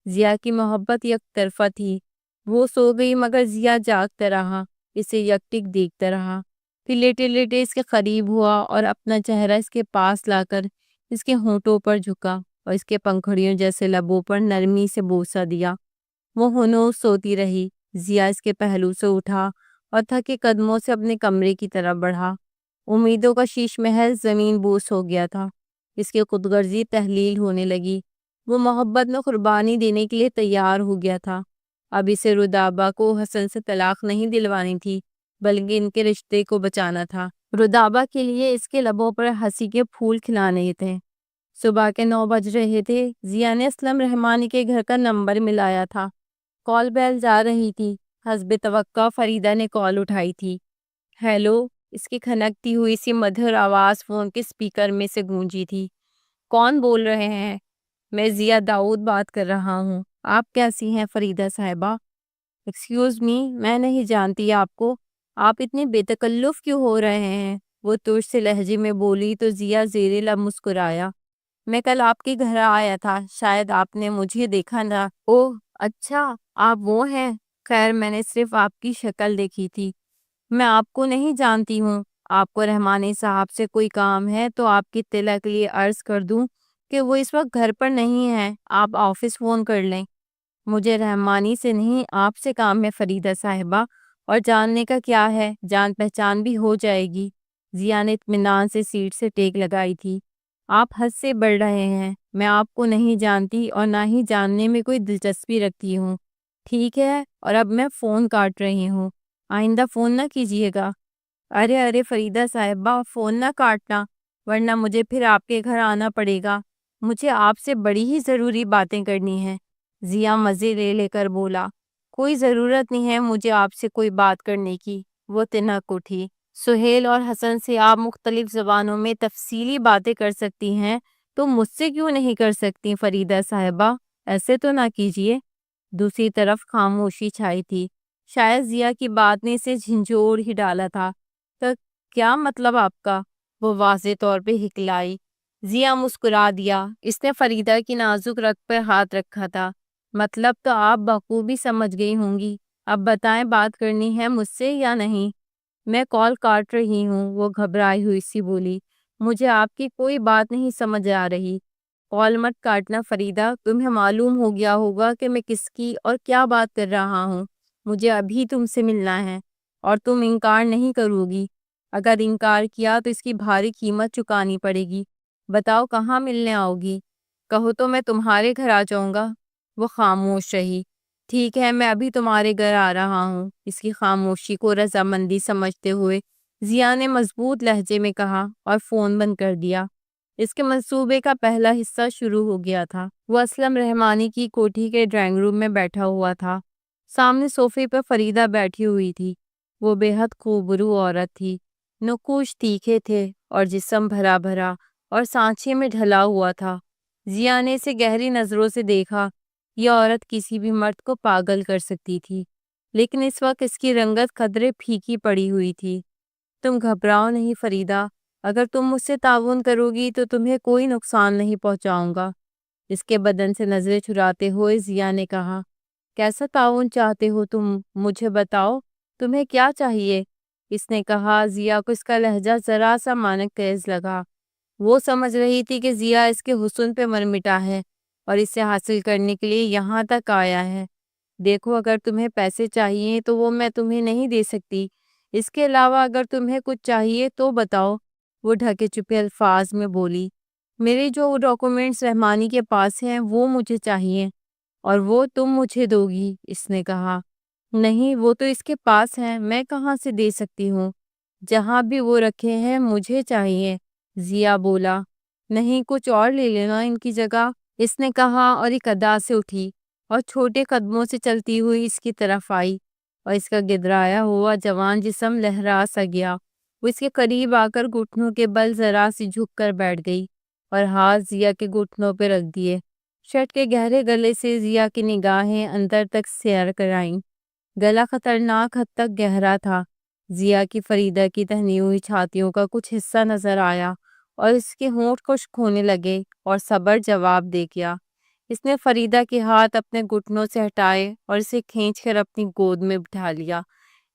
ضیا کی محبت یک طرفہ تھی۔ وہ سو گئی مگر ضیا جاگتا رہا، اسے یکٹک دیکھتا رہا۔ پھر لیٹے لیٹے اس کے قریب ہوا اور اپنا چہرہ اس کے پاس لا کر اس کے ہونٹوں پر جھکا اور اس کے پنکھڑیوں جیسے لبوں پر نرمی سے بوسہ دیا۔ وہ ہنوز سوتی رہی۔ ضیا اس کے پہلو سے اٹھا اور تھکے قدموں سے اپنے کمرے کی طرف بڑھا۔ امیدوں کا شیش محل زمین بوس ہو گیا تھا۔ اس کی خود غرضی تحلیل ہونے لگی۔ وہ محبت میں قربانی دینے کے لیے تیار ہو گیا تھا۔ اب اسے رودابا کو حسن سے طلاق نہیں دلوانی تھی، بلکہ ان کے رشتے کو بچانا تھا۔ رودابا کے لیے اس کے لبوں پر ہنسی کے پھول کھلانے تھے۔ صبح کے 9 بج رہے تھے۔ ضیا نے اسلم رحمانی کے گھر کا نمبر ملایا تھا۔ کال بیل جا رہی تھی۔ حسب توقع فریدہ نے کال اٹھائی تھی۔ ہیلو، اس کی کھنکتی ہوئی سی مدھر آواز فون کے سپیکر میں سے گونجی تھی۔ کون بول رہے ہیں؟ میں ضیا داؤد بات کر رہا ہوں۔ آپ کیسی ہیں فریدہ صاحبہ؟ ایکسکیوز می، میں نہیں جانتی آپ کو۔ آپ اتنے بے تکلف کیوں ہو رہے ہیں؟ وہ ترش سے لہجے میں بولی تو ضیا زیر لب مسکرایا۔ میں کل آپ کے گھر آیا تھا، شاید آپ نے مجھے دیکھا نہ۔ اوہ اچھا، آپ وہ ہیں۔ خیر، میں نے صرف آپ کی شکل دیکھی تھی، میں آپ کو نہیں جانتی ہوں۔ آپ کو رحمانی صاحب سے کوئی کام ہے تو آپ کی اطلاع کے لیے عرض کر دوں کہ وہ اس وقت گھر پر نہیں ہیں، آپ آفس فون کر لیں۔ مجھے رحمانی سے نہیں، آپ سے کام ہے فریدہ صاحبہ، اور جاننے کا کیا ہے، جان پہچان بھی ہو جائے گی۔ ضیا نے اطمینان سے سیٹ سے ٹیک لگائی تھی۔ آپ حد سے بڑھ رہے ہیں، میں آپ کو نہیں جانتی اور نہ ہی جاننے میں کوئی دلچسپی رکھتی ہوں۔ ٹھیک ہے، اور اب میں فون کاٹ رہی ہوں، آئندہ فون نہ کیجیے گا۔ ارے فریدہ صاحبہ، فون نہ کاٹنا، ورنہ مجھے پھر آپ کے گھر آنا پڑے گا۔ مجھے آپ سے بڑی ہی ضروری باتیں کرنی ہیں۔ ضیا مزے لے لے کر بولا۔ کوئی ضرورت نہیں ہے مجھے آپ سے کوئی بات کرنے کی، وہ تنہک اٹھی۔ سہیل اور حسن سے آپ مختلف زبانوں میں تفصیلی باتیں کر سکتی ہیں تو مجھ سے کیوں نہیں کر سکتی فریدہ صاحبہ؟ ایسے تو نہ کیجیے۔ دوسری طرف خاموشی چھائی تھی۔ شاید ضیا کی بات نے اسے جھنجھوڑ ہی ڈالا تھا۔ تو کیا مطلب آپ کا؟ وہ واضح طور پہ ہکلائی۔ ضیا مسکرا دیا۔ اس نے فریدہ کی نازک رگ پر ہاتھ رکھا تھا۔ مطلب تو آپ بخوبی سمجھ گئی ہوں گی۔ اب بتائیں، بات کرنی ہے مجھ سے یا نہیں؟ میں کال کاٹ رہی ہوں، وہ گھبرائی ہوئی سی بولی۔ مجھے آپ کی کوئی بات نہیں سمجھ آ رہی۔ کال مت کاٹنا فریدہ، تمہیں معلوم ہو گیا ہوگا کہ میں کس کی اور کیا بات کر رہا ہوں۔ مجھے ابھی تم سے ملنا ہے اور تم انکار نہیں کرو گی۔ اگر انکار کیا تو اس کی بھاری قیمت چکانی پڑے گی۔ بتاؤ کہاں ملنے آؤ گی؟ کہو تو میں تمہارے گھر آ جاؤں گا۔ وہ خاموش رہی۔ ٹھیک ہے، میں ابھی تمہارے گھر آ رہا ہوں، اس کی خاموشی کو رضامندی سمجھتے ہوئے ضیا نے مضبوط لہجے میں کہا اور فون بند کر دیا۔ اس کے منصوبے کا پہلا حصہ شروع ہو گیا تھا۔ وہ اسلم رحمانی کی کوٹھی کے ڈرائنگ روم میں بیٹھا ہوا تھا۔ سامنے صوفے پر فریدہ بیٹھی ہوئی تھی۔ وہ بے حد خوبرو عورت تھی، نقوش تیکھے تھے اور جسم بھرا بھرا اور سانچے میں ڈھلا ہوا تھا۔ ضیا نے اسے گہری نظروں سے دیکھا۔ یہ عورت کسی بھی مرد کو پاگل کر سکتی تھی، لیکن اس وقت اس کی رنگت قدرے پھیکی پڑی ہوئی تھی۔ تم گھبراؤ نہیں فریدہ، اگر تم مجھ سے تعاون کرو گی تو تمہیں کوئی نقصان نہیں پہنچاؤں گا۔ اس کے بدن سے نظریں چراتے ہوئے ضیا نے کہا، کیسا تعاون چاہتے ہو تم؟ مجھے بتاؤ، تمہیں کیا چاہیے؟ اس نے کہا۔ ضیا کو اس کا لہجہ ذرا سا مانک خیز لگا۔ وہ سمجھ رہی تھی کہ ضیا اس کے حسن پہ مر مٹا ہے اور اسے حاصل کرنے کے لیے یہاں تک آیا ہے۔ دیکھو، اگر تمہیں پیسے چاہیے تو وہ میں تمہیں نہیں دے سکتی، اس کے علاوہ اگر تمہیں کچھ چاہیے تو بتاؤ، وہ ڈھکے چھپے الفاظ میں بولی۔ میرے جو ڈاکومنٹس رحمانی کے پاس ہیں وہ مجھے چاہیے، اور وہ تم مجھے دو گی، اس نے کہا۔ نہیں، وہ تو اس کے پاس ہیں، میں کہاں سے دے سکتی ہوں؟ جہاں بھی وہ رکھے ہیں مجھے چاہیے، ضیا بولا۔ نہیں، کچھ اور لے لینا ان کی جگہ، اس نے کہا اور ایک ادا سے اٹھی اور چھوٹے قدموں سے چلتی ہوئی اس کی طرف آئی، اور اس کا گدرایا ہوا جوان جسم لہرا سا گیا۔ وہ اس کے قریب آ کر گھٹنوں کے بل ذرا سی جھک کر بیٹھ گئی اور ہاتھ ضیا کے گھٹنوں پہ رکھ دیے۔ شرٹ کے گہرے گلے سے ضیا کی نگاہیں اندر تک سیر کرائیں۔ گلا خطرناک حد تک گہرا تھا۔ ضیا کی فریدہ کی تہنی ہوئی چھاتیوں کا کچھ حصہ نظر آیا اور اس کے ہونٹ خشک ہونے لگے اور صبر جواب دے گیا۔ اس نے فریدہ کے ہاتھ اپنے گھٹنوں سے ہٹائے اور اسے کھینچ کر اپنی گود میں بٹھا لیا۔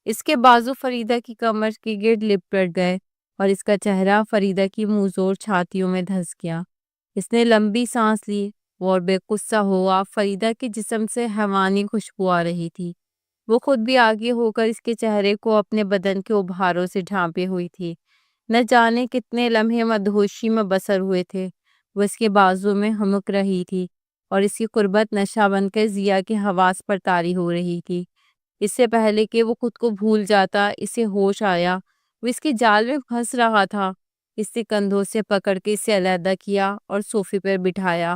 اس کے بازو فریدہ کی کمر کے گرد لپٹ گئے اور اس کا چہرہ فریدہ کی منہ چھاتیوں میں دھس گیا۔ اس نے لمبی سانس لی اور بے غصہ ہوا۔ فریدہ کے جسم سے حیوانی خوشبو آ رہی تھی۔ وہ خود بھی آگے ہو کر اس کے چہرے کو اپنے بدن کے ابھاروں سے ڈھانپے ہوئی تھی۔ نہ جانے کتنے لمحے مدہوشی میں بسر ہوئے تھے۔ وہ اس کے بازو میں ہمک رہی تھی اور اس کی قربت نشہ بن کر ضیا کے حواس پر طاری ہو رہی تھی۔ اس سے پہلے کہ وہ خود کو بھول جاتا، اسے ہوش آیا۔ وہ اس کے جال میں پھنس رہا تھا۔ اس نے کندھوں سے پکڑ کے اسے علیحدہ کیا اور صوفے پر بٹھایا۔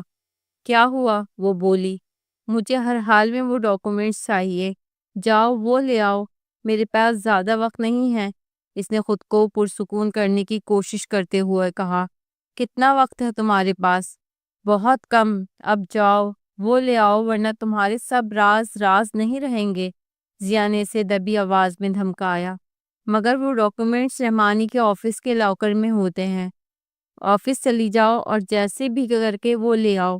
کیا ہوا؟ وہ بولی۔ مجھے ہر حال میں وہ ڈاکومنٹس چاہیے، جاؤ وہ لے آؤ، میرے پاس زیادہ وقت نہیں ہے، اس نے خود کو پرسکون کرنے کی کوشش کرتے ہوئے کہا۔ کتنا وقت ہے تمہارے پاس؟ بہت کم، اب جاؤ وہ لے آؤ ورنہ تمہارے سب راز راز نہیں رہیں گے، ضیا نے اسے دبی آواز میں دھمکایا۔ مگر وہ ڈاکومنٹس رحمانی کے آفس کے لاکر میں ہوتے ہیں، آفس چلی جاؤ اور جیسے بھی کر کے وہ لے آؤ۔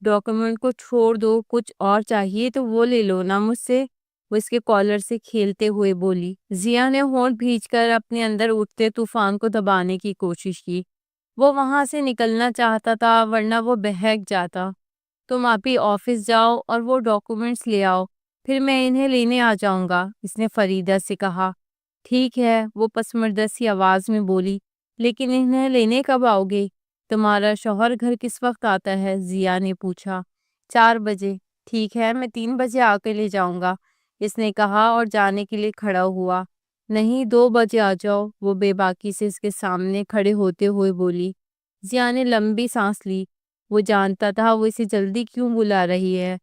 ڈاکومنٹ کو چھوڑ دو، کچھ اور چاہیے تو وہ لے لو نا مجھ سے، وہ اس کے کالر سے کھیلتے ہوئے بولی۔ ضیا نے ہونٹ بھینچ کر اپنے اندر اٹھتے طوفان کو دبانے کی کوشش کی۔ وہ وہاں سے نکلنا چاہتا تھا ورنہ وہ بہک جاتا۔ تم ابھی آفس جاؤ اور وہ ڈاکومنٹس لے آؤ، پھر میں انہیں لینے آ جاؤں گا، اس نے فریدہ سے کہا۔ ٹھیک ہے، وہ پسماندہ سی آواز میں بولی، لیکن انہیں لینے کب آؤ گے؟ تمہارا شوہر گھر کس وقت آتا ہے؟ ضیا نے پوچھا۔ 4 بجے۔ ٹھیک ہے، میں 3 بجے آ کے لے جاؤں گا، اس نے کہا اور جانے کے لیے کھڑا ہوا۔ نہیں، 2 بجے آ جاؤ، وہ بے باکی سے اس کے سامنے کھڑے ہوتے ہوئے بولی۔ ضیا نے لمبی سانس لی۔ وہ جانتا تھا وہ اسے جلدی کیوں بلا رہی ہے۔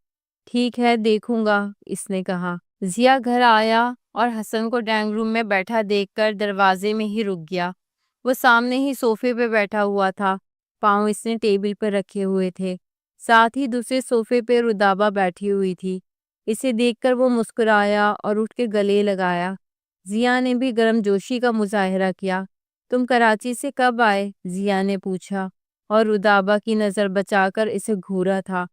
ٹھیک ہے، دیکھوں گا، اس نے کہا۔ ضیا گھر آیا اور حسن کو ڈرائنگ روم میں بیٹھا دیکھ کر دروازے میں ہی رک گیا۔ وہ سامنے ہی صوفے پہ بیٹھا ہوا تھا، پاؤں اس نے ٹیبل پر رکھے ہوئے تھے، ساتھ ہی دوسرے صوفے پہ رودابہ بیٹھی ہوئی تھی۔ اسے دیکھ کر وہ مسکرایا اور اٹھ کے گلے لگایا۔ ضیا نے بھی گرم جوشی کا مظاہرہ کیا۔ تم کراچی سے کب آئے؟ ضیا نے پوچھا اور رودابہ کی نظر بچا کر اسے گھورا تھا۔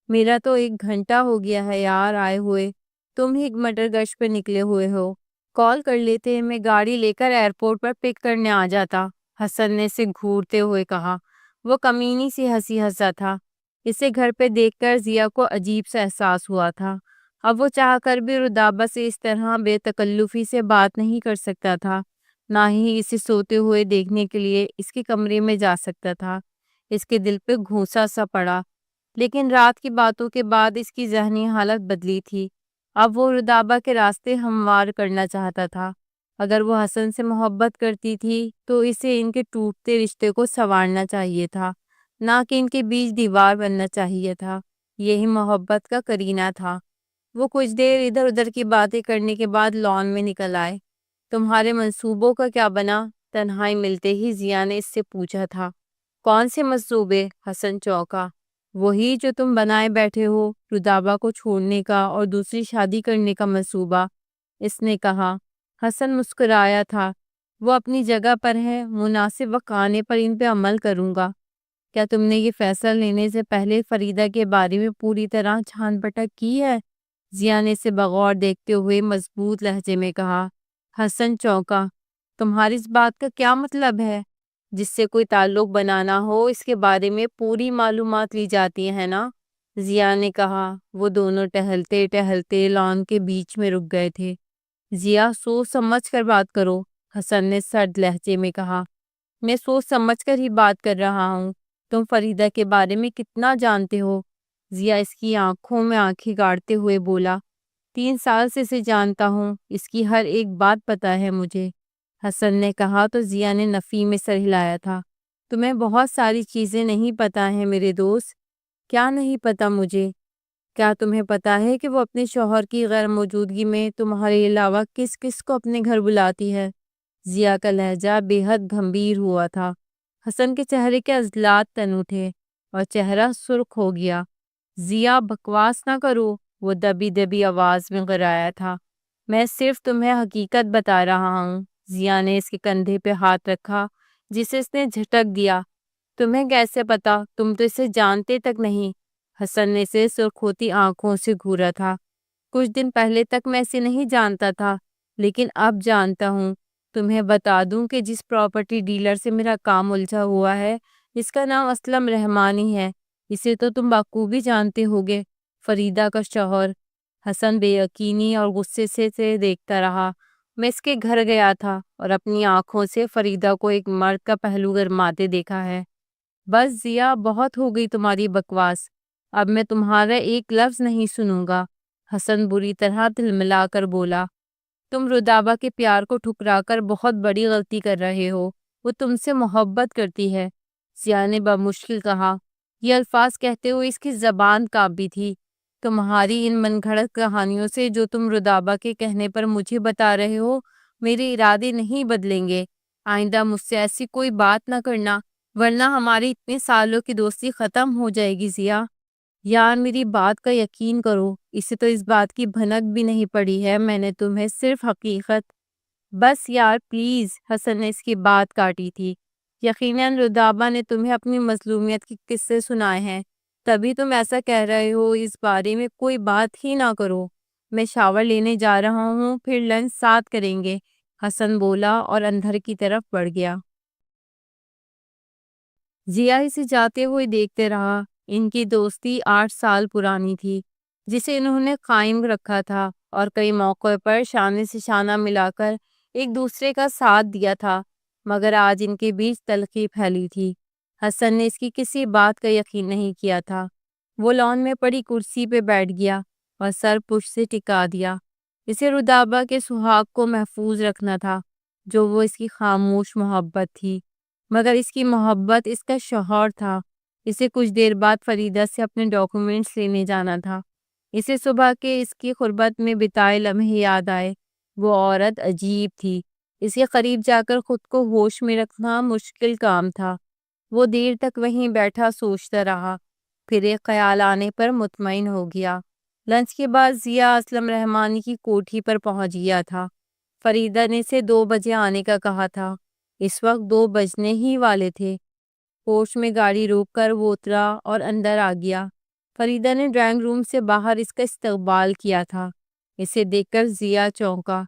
میرا تو 1 گھنٹہ ہو گیا ہے یار آئے ہوئے، تم ہی مٹر گشت پہ نکلے ہوئے ہو، کال کر لیتے، میں گاڑی لے کر ایئرپورٹ پر پک کرنے آ جاتا، حسن نے اسے گھورتے ہوئے کہا۔ وہ کمینی سی ہنسی ہنسا تھا۔ اسے گھر پہ دیکھ کر ضیا کو عجیب سا احساس ہوا تھا۔ اب وہ چاہ کر بھی رودابہ سے اس طرح بے تکلفی سے بات نہیں کر سکتا تھا، نہ ہی اسے سوتے ہوئے دیکھنے کے لیے اس کے کمرے میں جا سکتا تھا۔ اس کے دل پہ گھونسا سا پڑا، لیکن رات کی باتوں کے بعد اس کی ذہنی حالت بدلی تھی۔ اب وہ رودابہ کے راستے ہموار کرنا چاہتا تھا۔ اگر وہ حسن سے محبت کرتی تھی تو اسے ان کے ٹوٹتے رشتے کو سنوارنا چاہیے تھا، نہ کہ ان کے بیچ دیوار بننا چاہیے تھا۔ یہی محبت کا کرینہ تھا۔ وہ کچھ دیر ادھر ادھر کی باتیں کرنے کے بعد لان میں نکل آئے۔ تمہارے منصوبوں کا کیا بنا؟ تنہائی ملتے ہی ضیا نے اس سے پوچھا تھا۔ کون سے منصوبے؟ حسن چونکا۔ وہی جو تم بنائے بیٹھے ہو، رودابہ کو چھوڑنے کا اور دوسری شادی کرنے کا منصوبہ، اس نے کہا۔ حسن مسکرایا تھا۔ وہ اپنی جگہ پر ہے، مناسب وقت آنے پر ان پہ عمل کروں گا۔ کیا تم نے یہ فیصلہ لینے سے پہلے فریدہ کے بارے میں پوری طرح چھان پٹک کی ہے؟ ضیا نے اسے بغور دیکھتے ہوئے مضبوط لہجے میں کہا۔ حسن چونکا۔ تمہاری اس بات کا کیا مطلب ہے؟ جس سے کوئی تعلق بنانا ہو اس کے بارے میں پوری معلومات لی جاتی ہے نا؟ ضیا نے کہا۔ وہ دونوں ٹہلتے ٹہلتے لان کے بیچ میں رک گئے تھے۔ ضیا، سوچ سمجھ کر بات کرو، حسن نے سرد لہجے میں کہا۔ میں سوچ سمجھ کر ہی بات کر رہا ہوں۔ تم فریدہ کے بارے میں کتنا جانتے ہو؟ ضیا اس کی آنکھوں میں آنکھیں گاڑتے ہوئے بولا۔ 3 سال سے اسے جانتا ہوں، اس کی ہر ایک بات پتہ ہے مجھے، حسن نے کہا تو ضیا نے نفی میں سر ہلایا تھا۔ تمہیں بہت ساری چیزیں نہیں پتہ ہیں میرے دوست۔ کیا نہیں پتہ مجھے؟ کیا تمہیں پتہ ہے کہ وہ اپنے شوہر کی غیر موجودگی میں تمہارے علاوہ کس کس کو اپنے گھر بلاتی ہے؟ ضیا کا لہجہ بے حد گھمبیر ہوا تھا۔ حسن کے چہرے کے عضلات تن اٹھے اور چہرہ سرخ ہو گیا۔ ضیا، بکواس نہ کرو، وہ دبی دبی آواز میں گرایا تھا۔ میں صرف تمہیں حقیقت بتا رہا ہوں۔ ضیا نے اس کے کندھے پہ ہاتھ رکھا جسے اس نے جھٹک دیا۔ تمہیں کیسے پتا؟ تم تو اسے جانتے تک نہیں۔ حسن نے اسے سرخ ہوتی آنکھوں سے گھورا تھا۔ کچھ دن پہلے تک میں اسے نہیں جانتا تھا، لیکن اب جانتا ہوں۔ تمہیں بتا دوں کہ جس پراپرٹی ڈیلر سے میرا کام الجھا ہوا ہے، اس کا نام اسلم رحمانی ہے۔ اسے تو تم بخوبی جانتے ہوگے، فریدہ کا شوہر۔ حسن بے یقینی اور غصے سے دیکھتا رہا۔ میں اس کے گھر گیا تھا اور اپنی آنکھوں سے فریدہ کو ایک مرد کا پہلو گرماتے دیکھا ہے۔ بس ضیا، بہت ہو گئی تمہاری بکواس۔ اب میں تمہارا ایک لفظ نہیں سنوں گا، حسن بری طرح تلملا کر بولا۔ تم رودابہ کے پیار کو ٹھکرا کر بہت بڑی غلطی کر رہے ہو۔ وہ تم سے محبت کرتی ہے، ضیا نے بمشکل کہا۔ یہ الفاظ کہتے ہوئے اس کی زبان کانپی تھی۔ تمہاری ان من گھڑت کہانیوں سے جو تم رودابہ کے کہنے پر مجھے بتا رہے ہو، میرے ارادے نہیں بدلیں گے۔ آئندہ مجھ سے ایسی کوئی بات نہ کرنا، ورنہ ہماری اتنے سالوں کی دوستی ختم ہو جائے گی ضیا۔ یار، میری بات کا یقین کرو، اسے تو اس بات کی بھنک بھی نہیں پڑی ہے، میں نے تمہیں صرف حقیقت۔ بس یار پلیز، حسن نے اس کی بات کاٹی تھی۔ یقیناً رودابہ نے تمہیں اپنی مظلومیت کے قصے سنائے ہیں، تبھی تم ایسا کہہ رہے ہو۔ اس بارے میں کوئی بات ہی نہ کرو، میں شاور لینے جا رہا ہوں، پھر لنچ ساتھ کریں گے، حسن بولا اور اندر کی طرف بڑھ گیا۔ ضیا اسے جاتے ہوئے دیکھتے رہا۔ ان کی دوستی 8 سال پرانی تھی، جسے انہوں نے قائم رکھا تھا اور کئی موقع پر شانے سے شانہ ملا کر ایک دوسرے کا ساتھ دیا تھا، مگر آج ان کے بیچ تلخی پھیلی تھی۔ حسن نے اس کی کسی بات کا یقین نہیں کیا تھا۔ وہ لان میں پڑی کرسی پہ بیٹھ گیا اور سر پشت سے ٹکا دیا۔ اسے رودابہ کے سہاگ کو محفوظ رکھنا تھا، جو وہ اس کی خاموش محبت تھی، مگر اس کی محبت اس کا شوہر تھا۔ اسے کچھ دیر بعد فریدہ سے اپنے ڈاکومنٹس لینے جانا تھا۔ اسے صبح کے اس کی قربت میں بتائے لمحے یاد آئے۔ وہ عورت عجیب تھی، اس کے قریب جا کر خود کو ہوش میں رکھنا مشکل کام تھا۔ وہ دیر تک وہیں بیٹھا سوچتا رہا، پھر ایک خیال آنے پر مطمئن ہو گیا۔ لنچ کے بعد ضیا اسلم رحمانی کی کوٹھی پر پہنچ گیا تھا۔ فریدہ نے اسے 2 بجے آنے کا کہا تھا۔ اس وقت 2 بجنے ہی والے تھے۔ پورچ میں گاڑی روک کر وہ اترا اور اندر آ گیا۔ فریدہ نے ڈرائنگ روم سے باہر اس کا استقبال کیا تھا۔ اسے دیکھ کر ضیا چونکا۔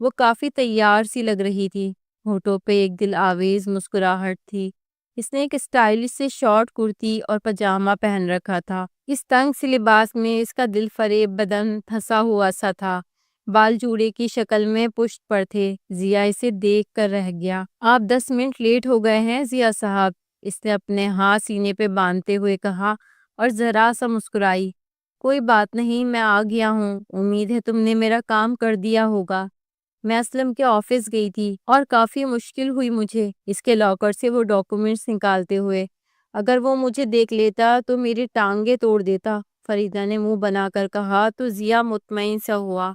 وہ کافی تیار سی لگ رہی تھی، ہونٹوں پہ ایک دل آویز مسکراہٹ تھی۔ اس نے ایک اسٹائلش سے شارٹ کرتی اور پاجامہ پہن رکھا تھا۔ اس تنگ سے لباس میں اس کا دل فریب بدن تھسا ہوا سا تھا۔ بال جوڑے کی شکل میں پشت پر تھے۔ ضیا اسے دیکھ کر رہ گیا۔ آپ 10 منٹ لیٹ ہو گئے ہیں ضیا صاحب، اس نے اپنے ہاتھ سینے پہ باندھتے ہوئے کہا اور ذرا سا مسکرائی۔ کوئی بات نہیں، میں آ گیا ہوں۔ امید ہے تم نے میرا کام کر دیا ہوگا۔ میں اسلم کے آفس گئی تھی اور کافی مشکل ہوئی مجھے اس کے لاکر سے وہ ڈاکومنٹس نکالتے ہوئے۔ اگر وہ مجھے دیکھ لیتا تو میری ٹانگیں توڑ دیتا، فریدہ نے منہ بنا کر کہا تو ضیا مطمئن سا ہوا۔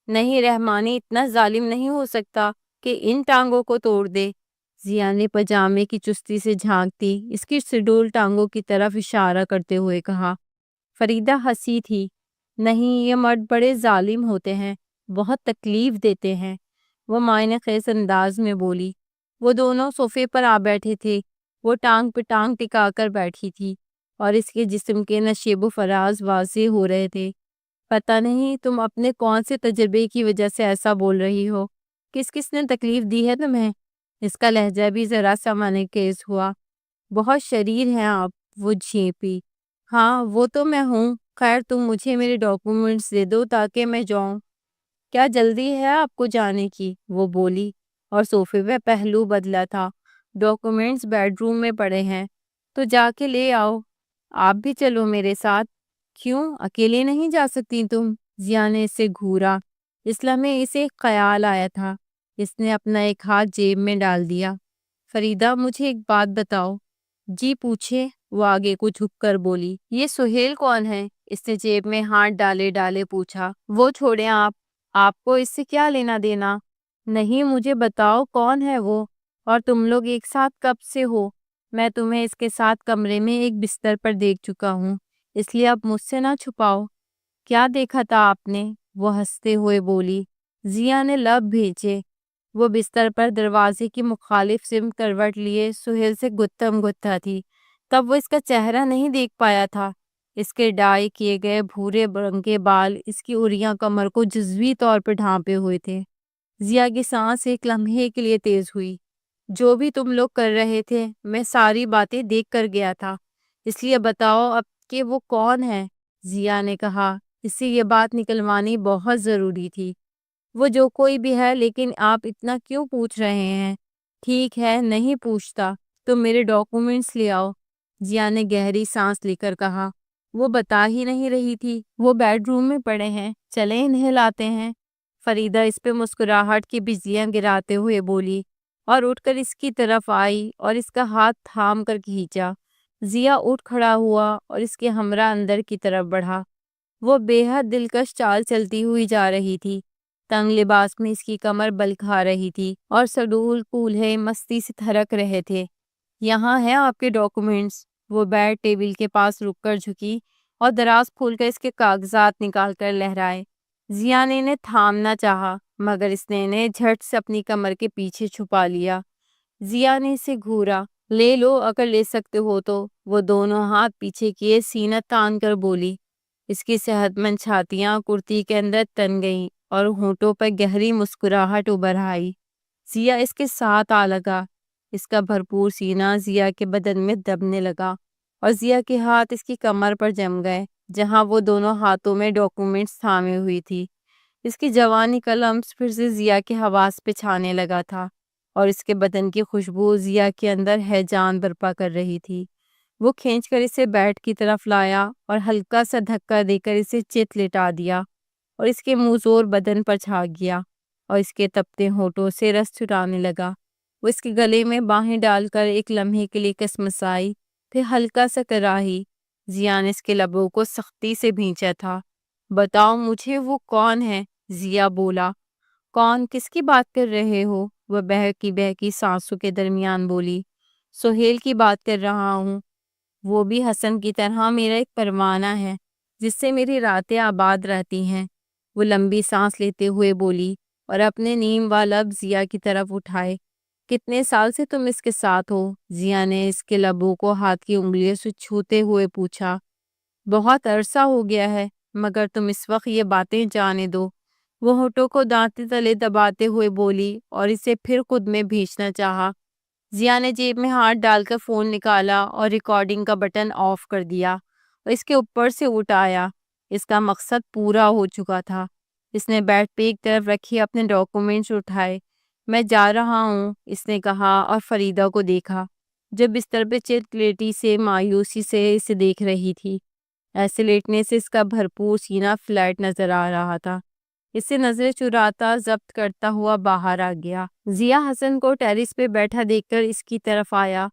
نہیں، رحمانی اتنا ظالم نہیں ہو سکتا۔ کہ ان ٹانگوں کو توڑ دے۔ ضیا نے پجامے کی چستی سے جھانکتی اس کی سڈول ٹانگوں کی طرف اشارہ کرتے ہوئے کہا۔ فریدہ ہنسی تھی۔ نہیں، یہ مرد بڑے ظالم ہوتے ہیں، بہت تکلیف دیتے ہیں، وہ معنی خیز انداز میں بولی۔ وہ دونوں صوفے پر آ بیٹھے تھے، وہ ٹانگ پہ ٹانگ ٹکا کر بیٹھی تھی اور اس کے جسم کے نشیب و فراز واضح ہو رہے تھے۔ پتہ نہیں تم اپنے کون سے تجربے کی وجہ سے ایسا بول رہی ہو، کس کس نے تکلیف دی ہے تمہیں؟ اس کا لہجہ بھی ذرا سا منعکس ہوا۔ بہت شریر ہیں آپ، وہ جھیپی۔ ہاں وہ تو میں ہوں، خیر تم مجھے میرے ڈاکومنٹس دے دو تاکہ میں جاؤں۔ کیا جلدی ہے آپ کو جانے کی؟ وہ بولی اور صوفے پہ پہلو بدلا تھا۔ ڈاکومنٹس بیڈ روم میں پڑے ہیں تو جا کے لے آؤ۔ آپ بھی چلو میرے ساتھ۔ کیوں اکیلے نہیں جا سکتی تم؟ ضیا نے اسے گھورا۔ اس لمحے اسے ایک خیال آیا تھا۔ اس نے اپنا ایک ہاتھ جیب میں ڈال دیا۔ فریدہ مجھے ایک بات بتاؤ۔ جی پوچھے، وہ آگے کو جھک کر بولی۔ یہ سہیل کون ہے؟ اس نے جیب میں ہاتھ ڈالے ڈالے پوچھا۔ وہ چھوڑیں آپ کو اس سے کیا لینا دینا؟ نہیں مجھے بتاؤ کون ہے وہ، اور تم لوگ ایک ساتھ کب سے ہو؟ میں تمہیں اس کے ساتھ کمرے میں ایک بستر پر دیکھ چکا ہوں، اس لیے اب مجھ سے نہ چھپاؤ۔ کیا دیکھا تھا آپ نے؟ وہ ہنستے ہوئے بولی۔ ضیا نے لب بھیجے۔ وہ بستر پر دروازے کی مخالف سمت کروٹ لیے سہیل سے گتھم گتھا تھی۔ تب وہ اس کا چہرہ نہیں دیکھ پایا تھا۔ اس کے ڈائی کیے گئے بھورے رنگ کے بال اس کی اریاں کمر کو جزوی طور پر ڈھانپے ہوئے تھے۔ ضیا کی سانس ایک لمحے کے لیے تیز ہوئی۔ جو بھی تم لوگ کر رہے تھے میں ساری باتیں دیکھ کر گیا تھا، اس لیے بتاؤ اب کہ وہ کون ہے؟ ضیا نے کہا۔ اس سے یہ بات نکلوانی بہت ضروری تھی۔ وہ جو کوئی بھی ہے، لیکن آپ اتنا کیوں پوچھ رہے ہیں؟ ٹھیک ہے نہیں پوچھتا، تم میرے ڈاکومنٹس لے آؤ۔ ضیا نے گہری سانس لے کر کہا۔ وہ بتا ہی نہیں رہی تھی، وہ بیڈ روم میں پڑے ہیں، چلیں انہیں لاتے ہیں۔ فریدہ اس پہ مسکراہٹ کی بجلیاں گراتے ہوئے بولی اور اٹھ کر اس کی طرف آئی اور اس کا ہاتھ تھام کر کھینچا۔ ضیا اٹھ کھڑا ہوا اور اس کے ہمراہ اندر کی طرف بڑھا۔ وہ بے حد دلکش چال چلتی ہوئی جا رہی تھی۔ تنگ لباس میں اس کی کمر بل کھا رہی تھی اور سڈول کولہے مستی سے تھرک رہے تھے۔ یہاں ہیں آپ کے ڈاکومنٹس۔ وہ بیڈ ٹیبل کے پاس رک کر جھکی اور دراز کھول کر اس کے کاغذات نکال کر لہرائے۔ ضیا نے انہیں تھامنا چاہا مگر اس نے انہیں جھٹ سے اپنی کمر کے پیچھے چھپا لیا۔ ضیا نے اسے گھورا۔ لے لو اگر لے سکتے ہو تو۔ وہ دونوں ہاتھ پیچھے کیے سینہ تان کر بولی۔ اس کی صحت مند چھاتیاں کرتی کے اندر تن گئیں اور ہونٹوں پر گہری مسکراہٹ ابھر آئی۔ ضیا اس کے ساتھ آ لگا۔ اس کا بھرپور سینہ ضیا کے بدن میں دبنے لگا اور ضیا کے ہاتھ اس کی کمر پر جم گئے جہاں وہ دونوں ہاتھوں میں ڈاکومنٹس تھامے ہوئی تھی۔ اس کی جوانی کا لمس پھر سے ضیا کے حواس پہ چھانے لگا تھا اور اس کے بدن کی خوشبو ضیا کے اندر ہیجان برپا کر رہی تھی۔ وہ کھینچ کر اسے بیڈ کی طرف لایا اور ہلکا سا دھکا دے کر اسے چت لٹا دیا اور اس کے منہ زور بدن پر چھا گیا اور اس کے تپتے ہونٹوں سے رس چٹانے لگا۔ وہ اس کے گلے میں باہیں ڈال کر ایک لمحے کے لیے کسمسائی، پھر ہلکا سا کراہی۔ ضیا نے اس کے لبوں کو سختی سے بھینچا تھا۔ بتاؤ مجھے وہ کون ہے؟ ضیا بولا۔ کون؟ کس کی بات کر رہے ہو؟ وہ بہکی سانسوں کے درمیان بولی۔ سہیل کی بات کر رہا ہوں۔ وہ بھی حسن کی طرح میرا ایک پروانہ ہے جس سے میری راتیں آباد رہتی ہیں۔ وہ لمبی سانس لیتے ہوئے بولی اور اپنے نیم لب ضیا کی طرف اٹھائے۔ کتنے سال سے تم اس کے ساتھ ہو؟ ضیا نے اس کے لبوں کو ہاتھ کی انگلیوں سے چھوتے ہوئے پوچھا۔ بہت عرصہ ہو گیا ہے، مگر تم اس وقت یہ باتیں جانے دو۔ وہ ہونٹوں کو دانتیں تلے دباتے ہوئے بولی اور اسے پھر خود میں بھینچنا چاہا۔ ضیا نے جیب میں ہاتھ ڈال کر فون نکالا اور ریکارڈنگ کا بٹن آف کر دیا اور اس کے اوپر سے اٹھایا۔ اس کا مقصد پورا ہو چکا تھا۔ اس نے بیڈ پہ ایک طرف رکھی اپنے ڈاکومنٹس اٹھائے۔ میں جا رہا ہوں، اس نے کہا اور فریدہ کو دیکھا جو بستر پہ چت لیٹی سے مایوسی سے اسے دیکھ رہی تھی۔ ایسے لیٹنے سے اس کا بھرپور سینہ فلیٹ نظر آ رہا تھا۔ اسے نظریں چراتا ضبط کرتا ہوا باہر آ گیا۔ ضیا حسن کو ٹیرس پہ بیٹھا دیکھ کر اس کی طرف آیا۔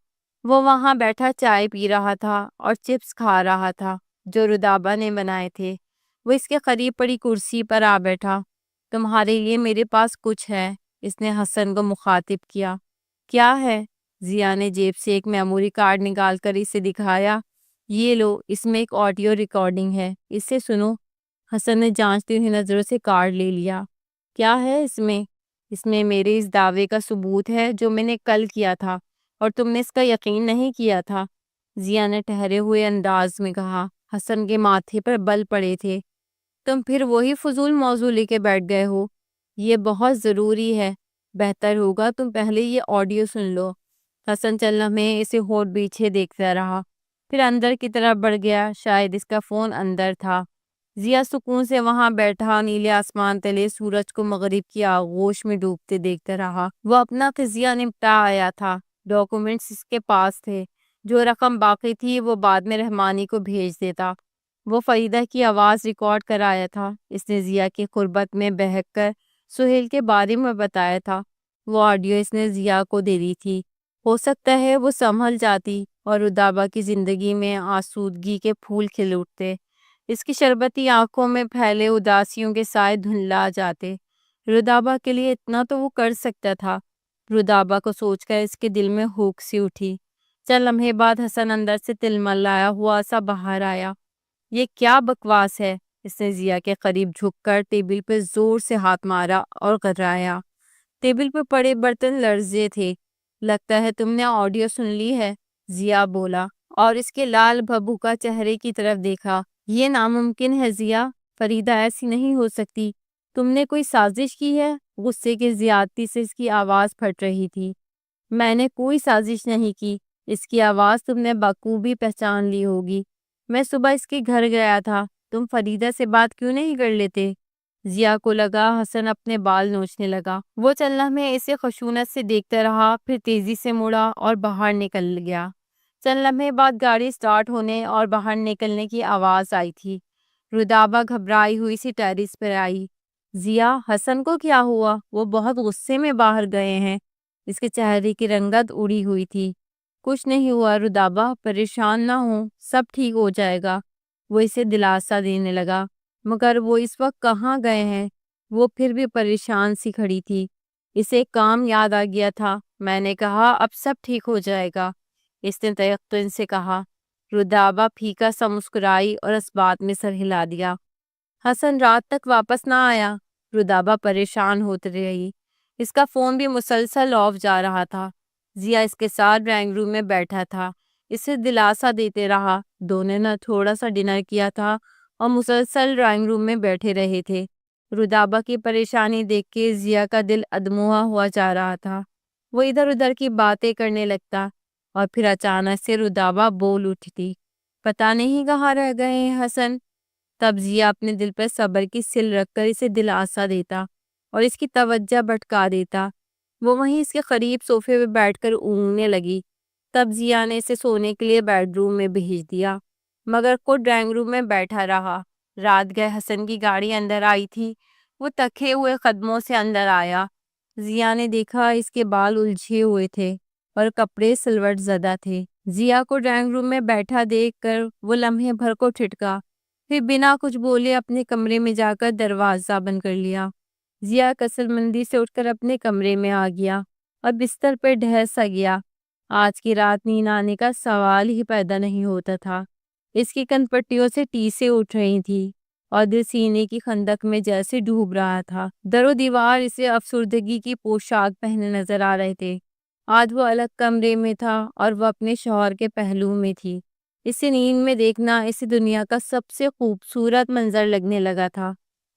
وہ وہاں بیٹھا چائے پی رہا تھا اور چپس کھا رہا تھا جو ردابا نے بنائے تھے۔ وہ اس کے قریب پڑی کرسی پر آ بیٹھا۔ تمہارے لیے میرے پاس کچھ ہے، اس نے حسن کو مخاطب کیا۔ کیا ہے؟ ضیا نے جیب سے ایک میموری کارڈ نکال کر اسے دکھایا۔ یہ لو، اس میں ایک آڈیو ریکارڈنگ ہے، اسے سنو۔ حسن نے جانچتی ہوئی نظروں سے کارڈ لے لیا۔ کیا ہے اس میں؟ اس میں میرے اس دعوے کا ثبوت ہے جو میں نے کل کیا تھا اور تم نے اس کا یقین نہیں کیا تھا، ضیا نے ٹھہرے ہوئے انداز میں کہا۔ حسن کے ماتھے پر بل پڑے تھے۔ تم پھر وہی فضول موضوع لے کے بیٹھ گئے ہو۔ یہ بہت ضروری ہے، بہتر ہوگا تم پہلے یہ آڈیو سن لو۔ حسن چند لمحے اسے ہونٹ پیچھے دیکھتا رہا، پھر اندر کی طرف بڑھ گیا۔ شاید اس کا فون اندر تھا۔ ضیا سکون سے وہاں بیٹھا نیلے آسمان تلے سورج کو مغرب کی آغوش میں ڈوبتے دیکھتا رہا۔ وہ اپنا قضیہ نمٹا آیا تھا، ڈاکومنٹس اس کے پاس تھے، جو رقم باقی تھی وہ بعد میں رحمانی کو بھیج دیتا۔ وہ فریدہ کی آواز ریکارڈ کرایا تھا، اس نے ضیا کی قربت میں بہک کر سہیل کے بارے میں بتایا تھا۔ وہ آڈیو اس نے ضیا کو دے دی تھی۔ ہو سکتا ہے وہ سنبھل جاتی اور رودابہ کی زندگی میں آسودگی کے پھول کھل اٹھتے، اس کی شربتی آنکھوں میں پھیلے اداسیوں کے سائے دھندلا جاتے۔ رودابہ کے لیے اتنا تو وہ کر سکتا تھا۔ رودابہ کو سوچ کر اس کے دل میں ہوک سی اٹھی۔ چند لمحے بعد حسن اندر سے تلملایا ہوا سا باہر آیا۔ یہ کیا بکواس ہے؟ اس نے ضیا کے قریب جھک کر ٹیبل پہ زور سے ہاتھ مارا اور گھرایا۔ ٹیبل پہ پڑے برتن لرزے تھے۔ لگتا ہے تم نے آڈیو سن لی ہے، ضیا بولا اور اس کے لال بھبوکا چہرے کی طرف دیکھا۔ یہ ناممکن ہے ضیا، فریدہ ایسی نہیں ہو سکتی، تم نے کوئی سازش کی ہے؟ غصے کی زیادتی سے اس کی آواز پھٹ رہی تھی۔ میں نے کوئی سازش نہیں کی، اس کی آواز تم نے بخوبی پہچان لی ہوگی۔ میں صبح اس کے گھر گیا تھا، تم فریدہ سے بات کیوں نہیں کر لیتے؟ ضیا کو لگا حسن اپنے بال نوچنے لگا۔ وہ چند لمحے اسے خشونت سے دیکھتا رہا، پھر تیزی سے مڑا اور باہر نکل گیا۔ چند لمحے بعد گاڑی سٹارٹ ہونے اور باہر نکلنے کی آواز آئی تھی۔ رودابہ گھبرائی ہوئی سی ٹیرس پر آئی۔ ضیا، حسن کو کیا ہوا؟ وہ بہت غصے میں باہر گئے ہیں۔ اس کے چہرے کی رنگت اڑی ہوئی تھی۔ کچھ نہیں ہوا رودابہ، پریشان نہ ہو، سب ٹھیک ہو جائے گا۔ وہ اسے دلاسا دینے لگا۔ مگر وہ اس وقت کہاں گئے ہیں؟ وہ پھر بھی پریشان سی کھڑی تھی۔ اسے ایک کام یاد آ گیا تھا۔ میں نے کہا اب سب ٹھیک ہو جائے گا، اس نے تیقن سے کہا۔ رودابہ پھیکا سا مسکرائی اور اس بات میں سر ہلا دیا۔ حسن رات تک واپس نہ آیا؟ رودابہ پریشان ہوتی رہی۔ اس کا فون بھی مسلسل آف جا رہا تھا۔ ضیا اس کے ساتھ ڈرائنگ روم میں بیٹھا تھا، اسے دلاسا دیتے رہا۔ دونوں نے تھوڑا سا ڈنر کیا تھا اور مسلسل ڈرائنگ روم میں بیٹھے رہے تھے۔ رودابہ کی پریشانی دیکھ کے ضیا کا دل ادموا ہوا جا رہا تھا۔ وہ ادھر ادھر کی باتیں کرنے لگتا اور پھر اچانک سے رودابہ بول اٹھتی، پتہ نہیں کہاں رہ گئے ہیں حسن؟ تب ضیا اپنے دل پر صبر کی سل رکھ کر اسے دلاسا دیتا اور اس کی توجہ بھٹکا دیتا۔ وہ وہیں اس کے قریب صوفے پہ بیٹھ کر اونگنے لگی۔ تب ضیا نے اسے سونے کے لیے بیڈ روم میں بھیج دیا، مگر خود ڈرائنگ روم میں بیٹھا رہا۔ رات گئے حسن کی گاڑی اندر آئی تھی۔ وہ تھکے ہوئے قدموں سے اندر آیا۔ ضیا نے دیکھا اس کے بال الجھے ہوئے تھے اور کپڑے سلوٹ زدہ تھے۔ ضیا کو ڈرائنگ روم میں بیٹھا دیکھ کر وہ لمحے بھر کو ٹھٹکا، پھر بنا کچھ بولے اپنے کمرے میں جا کر دروازہ بند کر لیا۔ ضیا کسل مندی سے اٹھ کر اپنے کمرے میں آ گیا اور بستر پر ڈھہ سا گیا۔ آج کی رات نیند آنے کا سوال ہی پیدا نہیں ہوتا تھا۔ اس کی کن پٹیوں سے ٹیسیں اٹھ رہی تھی اور دل سینے کی خندق میں جیسے ڈوب رہا تھا۔ در و دیوار اسے افسردگی کی پوشاک پہنے نظر آ رہے تھے۔ آج وہ الگ کمرے میں تھا اور وہ اپنے شوہر کے پہلو میں تھی۔ اسے نیند میں دیکھنا اسے دنیا کا سب سے خوبصورت منظر لگنے لگا تھا،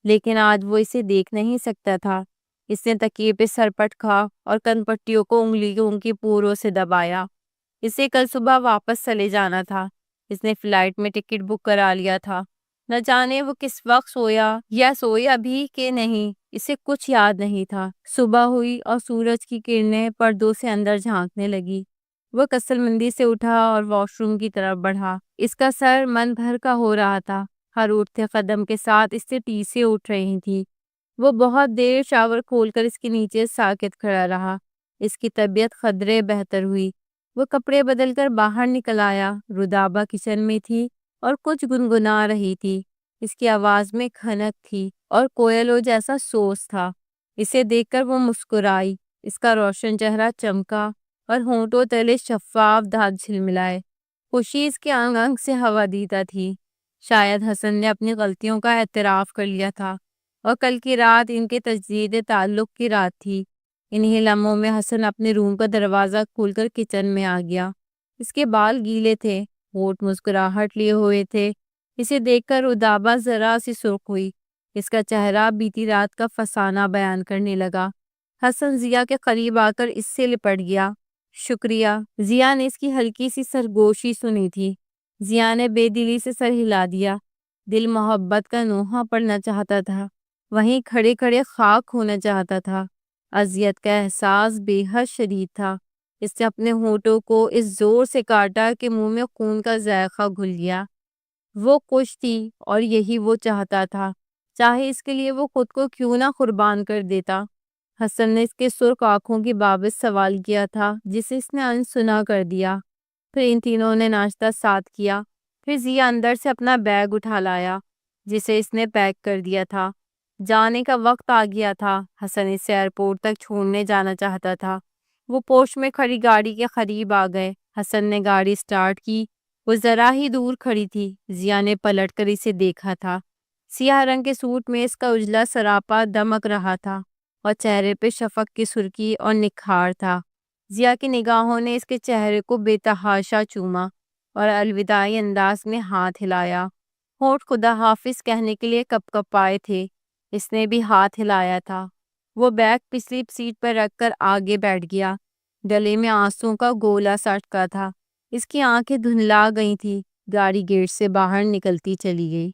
لیکن آج وہ اسے دیکھ نہیں سکتا تھا۔ اس نے تکیے پہ سر پٹکا اور کن پٹیوں کو انگلیوں کی پوروں سے دبایا۔ اسے کل صبح واپس چلے جانا تھا۔ اس نے فلائٹ میں ٹکٹ بک کرا لیا تھا۔ نہ جانے وہ کس وقت سویا یا سویا بھی کہ نہیں، اسے کچھ یاد نہیں تھا۔ صبح ہوئی اور سورج کی کرنیں پردوں سے اندر جھانکنے لگی۔ وہ کسل مندی سے اٹھا اور واش روم کی طرف بڑھا۔ اس کا سر من بھر کا ہو رہا تھا۔ ہر اٹھتے قدم کے ساتھ اس سے ٹیسیں اٹھ رہی تھی۔ وہ بہت دیر شاور کھول کر اس کے نیچے ساکت کھڑا رہا۔ اس کی طبیعت قدرے بہتر ہوئی۔ وہ کپڑے بدل کر باہر نکل آیا۔ رودابہ کچن میں تھی اور کچھ گنگنا رہی تھی۔ اس کی آواز میں کھنک تھی اور کوئلوں جیسا سوز تھا۔ اسے دیکھ کر وہ مسکرائی، اس کا روشن چہرہ چمکا اور ہونٹوں تلے شفاف دانت جھلملائے۔ خوشی اس کے انگ انگ سے ہوا دیتا تھی۔ شاید حسن نے اپنی غلطیوں کا اعتراف کر لیا تھا اور کل کی رات ان کے تجدید تعلق کی رات تھی۔ انہی لمحوں میں حسن اپنے روم کا دروازہ کھول کر کچن میں آ گیا۔ اس کے بال گیلے تھے، ہونٹ مسکراہٹ لیے ہوئے تھے۔ اسے دیکھ کر ادابا ذرا سی سرخ ہوئی۔ اس کا چہرہ بیتی رات کا فسانہ بیان کرنے لگا۔ حسن ضیا کے قریب آ کر اس سے لپٹ گیا۔ شکریہ۔ ضیا نے اس کی ہلکی سی سرگوشی سنی تھی۔ ضیا نے بے دلی سے سر ہلا دیا۔ دل محبت کا نوحہ پڑھنا چاہتا تھا، وہیں کھڑے کھڑے خاک ہونا چاہتا تھا۔ اذیت کا احساس بے حد شدید تھا۔ اس نے اپنے ہونٹوں کو اس زور سے کاٹا کہ منہ میں خون کا ذائقہ گھل گیا۔ وہ خوش تھی اور یہی وہ چاہتا تھا، چاہے اس کے لیے وہ خود کو کیوں نہ قربان کر دیتا۔ حسن نے اس کے سرخ آنکھوں کی بابت سوال کیا تھا جسے اس نے انسنا کر دیا۔ پھر ان تینوں نے ناشتہ ساتھ کیا۔ پھر ضیا اندر سے اپنا بیگ اٹھا لایا جسے اس نے پیک کر دیا تھا۔ جانے کا وقت آ گیا تھا۔ حسن اسے ایئرپورٹ تک چھوڑنے جانا چاہتا تھا۔ وہ پوش میں کھڑی گاڑی کے قریب آ گئے۔ حسن نے گاڑی سٹارٹ کی۔ وہ ذرا ہی دور کھڑی تھی۔ ضیا نے پلٹ کر اسے دیکھا تھا۔ سیاہ رنگ کے سوٹ میں اس کا اجلا سراپا دمک رہا تھا اور چہرے پہ شفق کی سرخی اور نکھار تھا۔ ضیا کی نگاہوں نے اس کے چہرے کو بے تحاشا چوما اور الوداعی انداز میں ہاتھ ہلایا۔ ہونٹ خدا حافظ کہنے کے لیے کپ کپ آئے تھے۔ اس نے بھی ہاتھ ہلایا تھا۔ وہ بیگ پچھلی سیٹ پر رکھ کر آگے بیٹھ گیا۔ گلے میں آنسوں کا گولا سٹکا تھا۔ اس کی آنکھیں دھندلا گئی تھی۔ گاڑی گیٹ سے باہر نکلتی چلی گئی۔